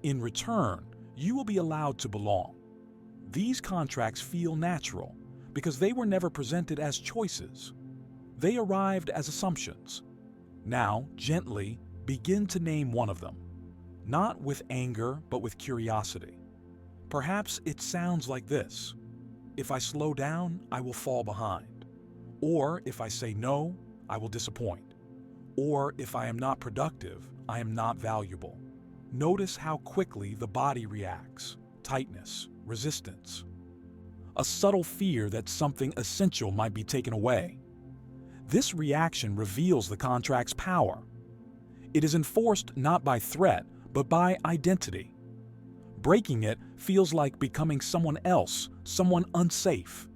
In return, you will be allowed to belong. These contracts feel natural because they were never presented as choices. They arrived as assumptions. Now, gently, begin to name one of them, not with anger, but with curiosity. Perhaps it sounds like this: if I slow down, I will fall behind. Or if I say no, I will disappoint. Or if I am not productive, I am not valuable. Notice how quickly the body reacts: tightness, resistance. A subtle fear that something essential might be taken away. This reaction reveals the contract's power. It is enforced not by threat, but by identity. Breaking it feels like becoming someone else, someone unsafe.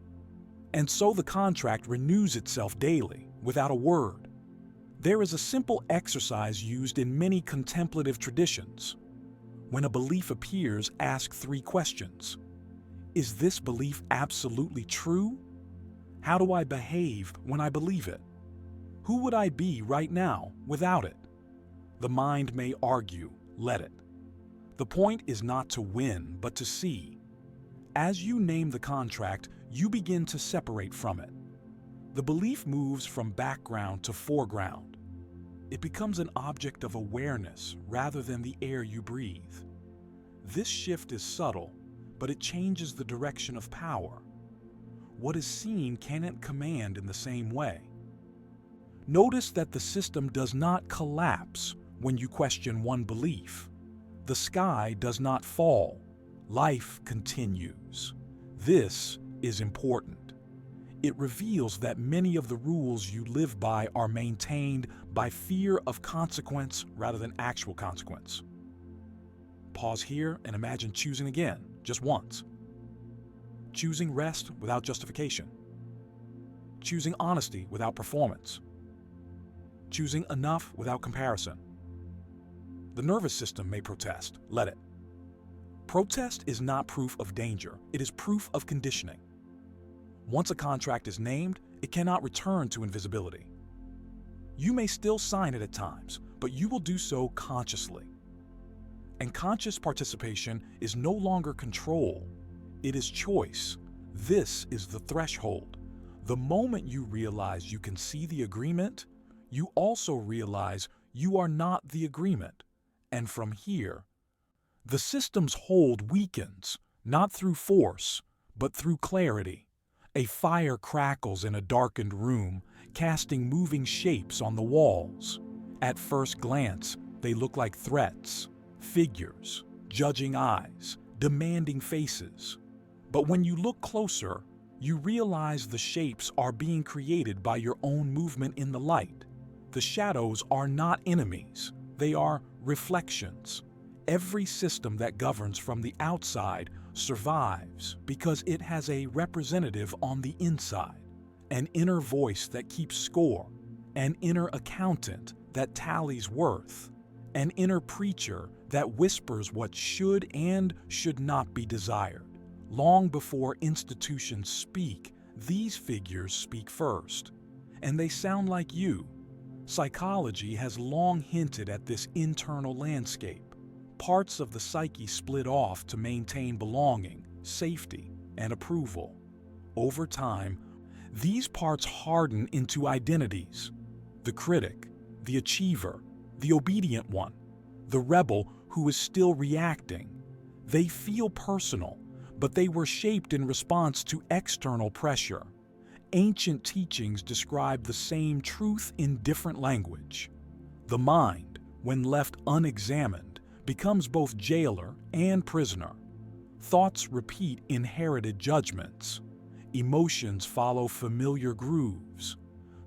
And so the contract renews itself daily, without a word. There is a simple exercise used in many contemplative traditions. When a belief appears, ask 3 questions. Is this belief absolutely true? How do I behave when I believe it? Who would I be right now without it? The mind may argue, let it. The point is not to win, but to see. As you name the contract, you begin to separate from it. The belief moves from background to foreground. It becomes an object of awareness rather than the air you breathe. This shift is subtle, but it changes the direction of power. What is seen cannot command in the same way. Notice that the system does not collapse when you question one belief. The sky does not fall. Life continues. This is important. It reveals that many of the rules you live by are maintained by fear of consequence rather than actual consequence. Pause here and imagine choosing again, just once. Choosing rest without justification. Choosing honesty without performance. Choosing enough without comparison. The nervous system may protest, let it. Protest is not proof of danger, it is proof of conditioning. Once a contract is named, it cannot return to invisibility. You may still sign it at times, but you will do so consciously. And conscious participation is no longer control, it is choice. This is the threshold. The moment you realize you can see the agreement, you also realize you are not the agreement. And from here, the system's hold weakens, not through force, but through clarity. A fire crackles in a darkened room, casting moving shapes on the walls. At first glance, they look like threats, figures, judging eyes, demanding faces. But when you look closer, you realize the shapes are being created by your own movement in the light. The shadows are not enemies, they are reflections. Every system that governs from the outside survives because it has a representative on the inside, an inner voice that keeps score, an inner accountant that tallies worth, an inner preacher that whispers what should and should not be desired. Long before institutions speak, these figures speak first, and they sound like you. Psychology has long hinted at this internal landscape. Parts of the psyche split off to maintain belonging, safety, and approval. Over time, these parts harden into identities: the critic, the achiever, the obedient one, the rebel who is still reacting. They feel personal, but they were shaped in response to external pressure. Ancient teachings describe the same truth in different language. The mind, when left unexamined, becomes both jailer and prisoner. Thoughts repeat inherited judgments. Emotions follow familiar grooves.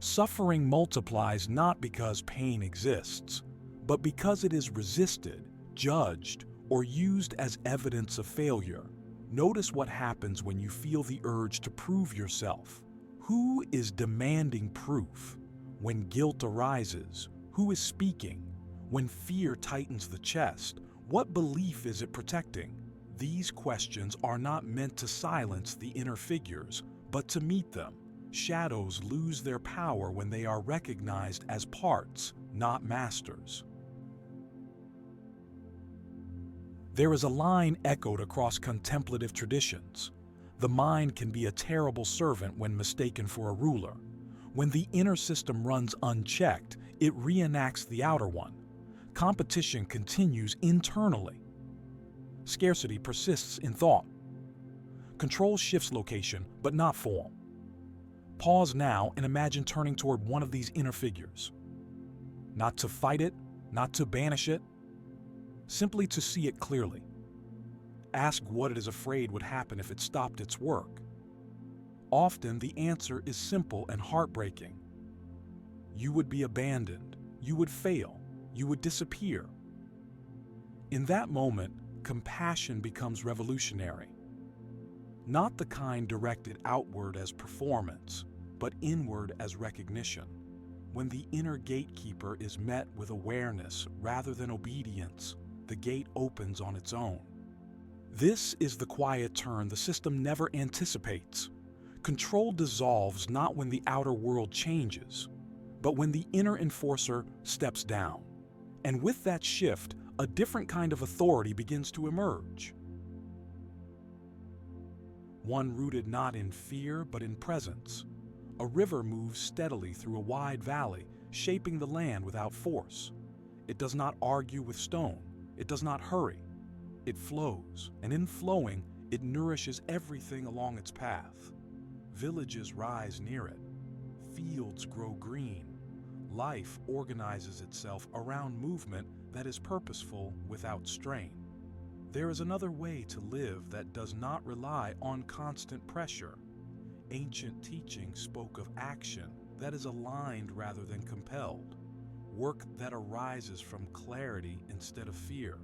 Suffering multiplies not because pain exists, but because it is resisted, judged, or used as evidence of failure. Notice what happens when you feel the urge to prove yourself. Who is demanding proof? When guilt arises, who is speaking? When fear tightens the chest, what belief is it protecting? These questions are not meant to silence the inner figures, but to meet them. Shadows lose their power when they are recognized as parts, not masters. There is a line echoed across contemplative traditions. The mind can be a terrible servant when mistaken for a ruler. When the inner system runs unchecked, it reenacts the outer one. Competition continues internally. Scarcity persists in thought. Control shifts location, but not form. Pause now and imagine turning toward one of these inner figures. Not to fight it, not to banish it, simply to see it clearly. Ask what it is afraid would happen if it stopped its work. Often the answer is simple and heartbreaking. You would be abandoned, you would fail, you would disappear. In that moment, compassion becomes revolutionary. Not the kind directed outward as performance, but inward as recognition. When the inner gatekeeper is met with awareness rather than obedience, the gate opens on its own. This is the quiet turn the system never anticipates. Control dissolves not when the outer world changes, but when the inner enforcer steps down. And with that shift, a different kind of authority begins to emerge. One rooted not in fear, but in presence. A river moves steadily through a wide valley, shaping the land without force. It does not argue with stone. It does not hurry. It flows, and in flowing, it nourishes everything along its path. Villages rise near it. Fields grow green. Life organizes itself around movement that is purposeful without strain. There is another way to live that does not rely on constant pressure. Ancient teaching spoke of action that is aligned rather than compelled, work that arises from clarity instead of fear,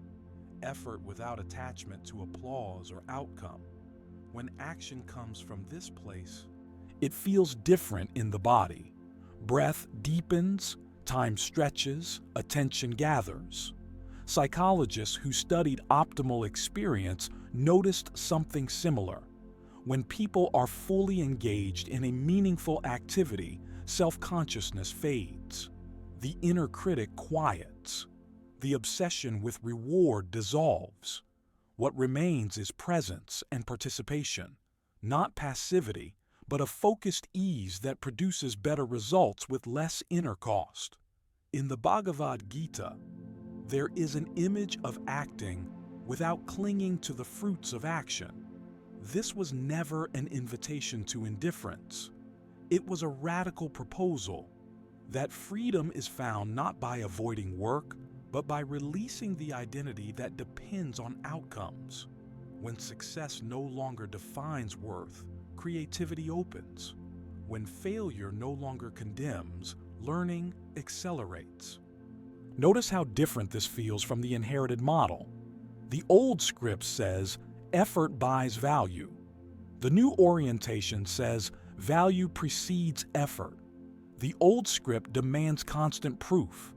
effort without attachment to applause or outcome. When action comes from this place, it feels different in the body. Breath deepens, time stretches, attention gathers. Psychologists who studied optimal experience noticed something similar. When people are fully engaged in a meaningful activity, self-consciousness fades. The inner critic quiets. The obsession with reward dissolves. What remains is presence and participation, not passivity, but a focused ease that produces better results with less inner cost. In the Bhagavad Gita, there is an image of acting without clinging to the fruits of action. This was never an invitation to indifference. It was a radical proposal that freedom is found not by avoiding work, but by releasing the identity that depends on outcomes. When success no longer defines worth, creativity opens. When failure no longer condemns, learning accelerates. Notice how different this feels from the inherited model. The old script says, effort buys value. The new orientation says, value precedes effort. The old script demands constant proof.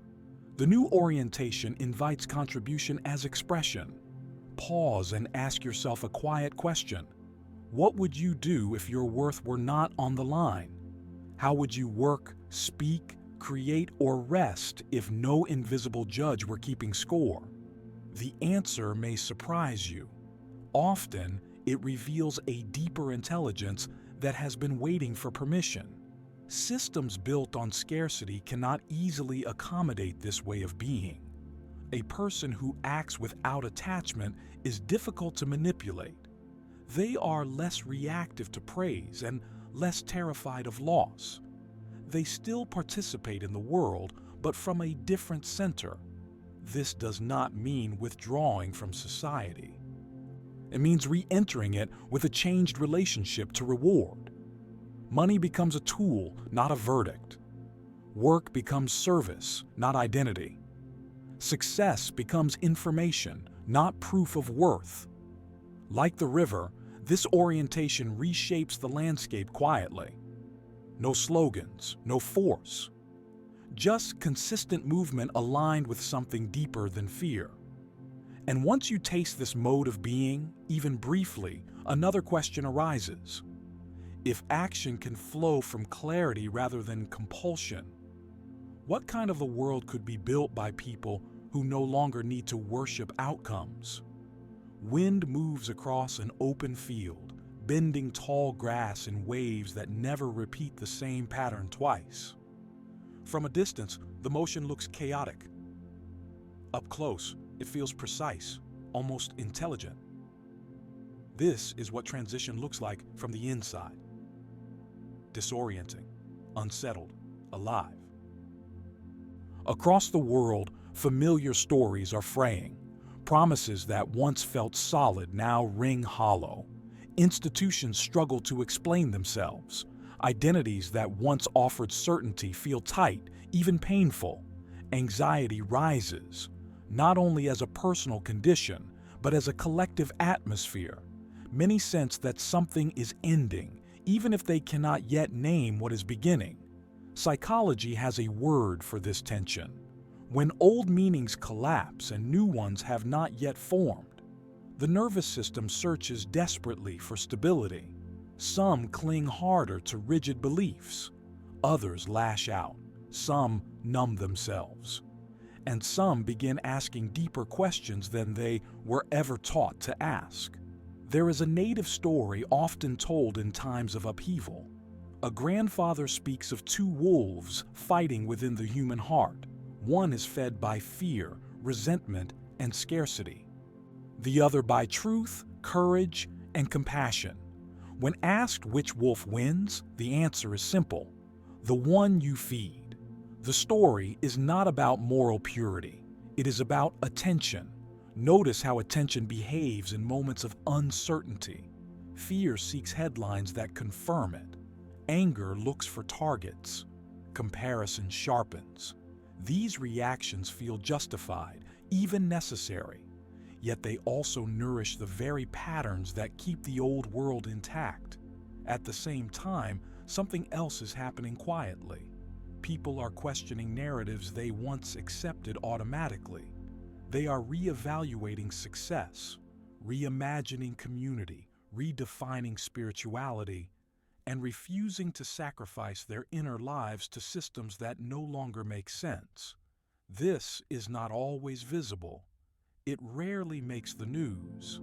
The new orientation invites contribution as expression. Pause and ask yourself a quiet question. What would you do if your worth were not on the line? How would you work, speak, create, or rest if no invisible judge were keeping score? The answer may surprise you. Often, it reveals a deeper intelligence that has been waiting for permission. Systems built on scarcity cannot easily accommodate this way of being. A person who acts without attachment is difficult to manipulate. They are less reactive to praise and less terrified of loss. They still participate in the world, but from a different center. This does not mean withdrawing from society. It means re-entering it with a changed relationship to reward. Money becomes a tool, not a verdict. Work becomes service, not identity. Success becomes information, not proof of worth. Like the river, this orientation reshapes the landscape quietly. No slogans, no force. Just consistent movement aligned with something deeper than fear. And once you taste this mode of being, even briefly, another question arises. If action can flow from clarity rather than compulsion, what kind of a world could be built by people who no longer need to worship outcomes? Wind moves across an open field, bending tall grass in waves that never repeat the same pattern twice. From a distance, the motion looks chaotic. Up close, it feels precise, almost intelligent. This is what transition looks like from the inside. Disorienting, unsettled, alive. Across the world, familiar stories are fraying. Promises that once felt solid now ring hollow. Institutions struggle to explain themselves. Identities that once offered certainty feel tight, even painful. Anxiety rises, not only as a personal condition, but as a collective atmosphere. Many sense that something is ending, even if they cannot yet name what is beginning. Psychology has a word for this tension. When old meanings collapse and new ones have not yet formed, the nervous system searches desperately for stability. Some cling harder to rigid beliefs. Others lash out. Some numb themselves. And some begin asking deeper questions than they were ever taught to ask. There is a native story often told in times of upheaval. A grandfather speaks of two wolves fighting within the human heart. One is fed by fear, resentment, and scarcity. The other by truth, courage, and compassion. When asked which wolf wins, the answer is simple: the one you feed. The story is not about moral purity. It is about attention. Notice how attention behaves in moments of uncertainty. Fear seeks headlines that confirm it. Anger looks for targets. Comparison sharpens. These reactions feel justified, even necessary. Yet they also nourish the very patterns that keep the old world intact. At the same time, something else is happening quietly. People are questioning narratives they once accepted automatically. They are reevaluating success, reimagining community, redefining spirituality, and refusing to sacrifice their inner lives to systems that no longer make sense. This is not always visible. It rarely makes the news,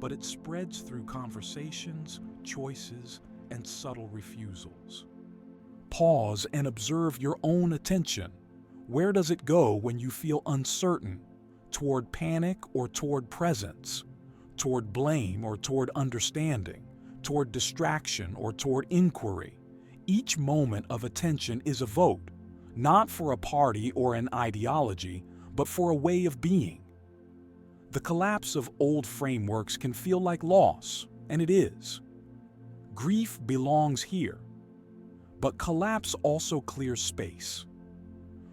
but it spreads through conversations, choices, and subtle refusals. Pause and observe your own attention. Where does it go when you feel uncertain? Toward panic or toward presence? Toward blame or toward understanding? Toward distraction or toward inquiry? Each moment of attention is a vote, not for a party or an ideology, but for a way of being. The collapse of old frameworks can feel like loss, and it is. Grief belongs here, but collapse also clears space.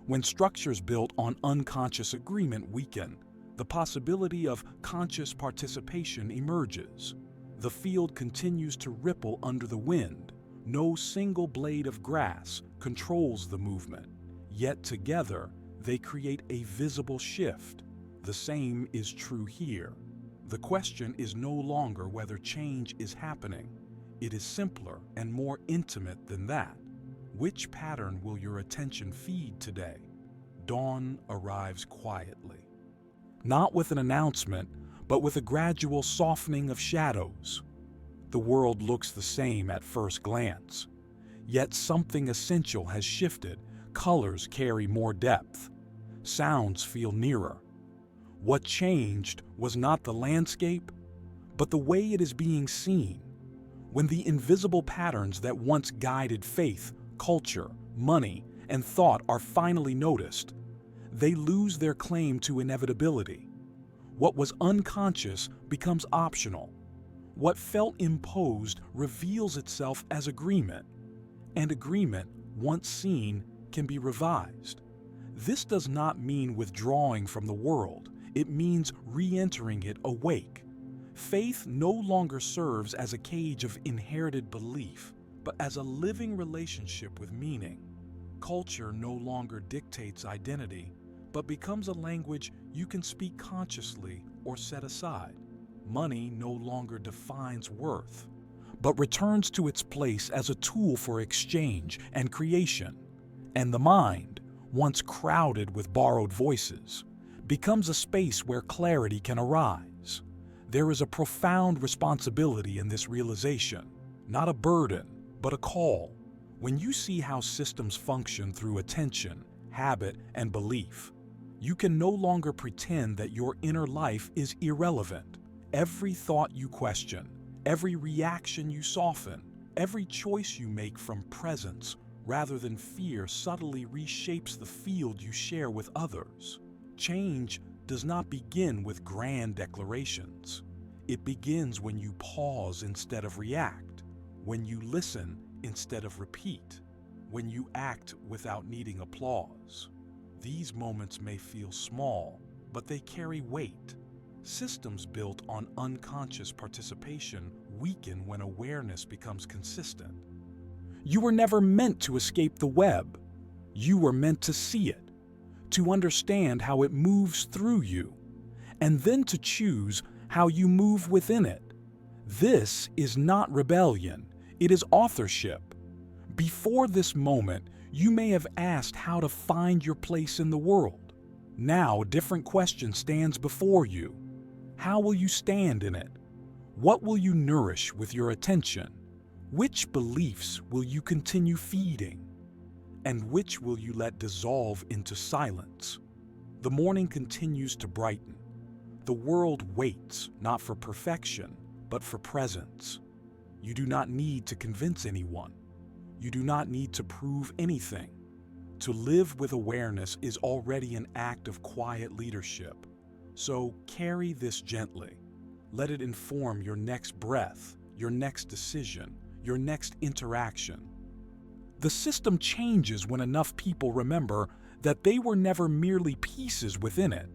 When structures built on unconscious agreement weaken, the possibility of conscious participation emerges. The field continues to ripple under the wind. No single blade of grass controls the movement, yet together they create a visible shift. The same is true here. The question is no longer whether change is happening. It is simpler and more intimate than that. Which pattern will your attention feed today? Dawn arrives quietly. Not with an announcement, but with a gradual softening of shadows. The world looks the same at first glance, yet something essential has shifted. Colors carry more depth. Sounds feel nearer. What changed was not the landscape, but the way it is being seen. When the invisible patterns that once guided faith, culture, money, and thought are finally noticed, they lose their claim to inevitability. What was unconscious becomes optional. What felt imposed reveals itself as agreement, and agreement, once seen, can be revised. This does not mean withdrawing from the world. It means re-entering it awake. Faith no longer serves as a cage of inherited belief, but as a living relationship with meaning. Culture no longer dictates identity, but becomes a language you can speak consciously or set aside. Money no longer defines worth, but returns to its place as a tool for exchange and creation. And the mind, once crowded with borrowed voices, becomes a space where clarity can arise. There is a profound responsibility in this realization, not a burden, but a call. When you see how systems function through attention, habit, and belief, you can no longer pretend that your inner life is irrelevant. Every thought you question, every reaction you soften, every choice you make from presence rather than fear subtly reshapes the field you share with others. Change does not begin with grand declarations. It begins when you pause instead of react, when you listen instead of repeat, when you act without needing applause. These moments may feel small, but they carry weight. Systems built on unconscious participation weaken when awareness becomes consistent. You were never meant to escape the web. You were meant to see it, to understand how it moves through you, and then to choose how you move within it. This is not rebellion, it is authorship. Before this moment, you may have asked how to find your place in the world. Now, a different question stands before you. How will you stand in it? What will you nourish with your attention? Which beliefs will you continue feeding? And which will you let dissolve into silence? The morning continues to brighten. The world waits, not for perfection, but for presence. You do not need to convince anyone. You do not need to prove anything. To live with awareness is already an act of quiet leadership. So carry this gently. Let it inform your next breath, your next decision, your next interaction. The system changes when enough people remember that they were never merely pieces within it,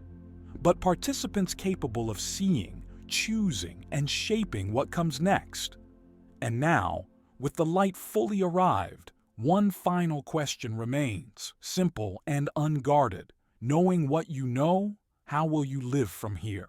but participants capable of seeing, choosing, and shaping what comes next. And now, with the light fully arrived, one final question remains, simple and unguarded. Knowing what you know, how will you live from here?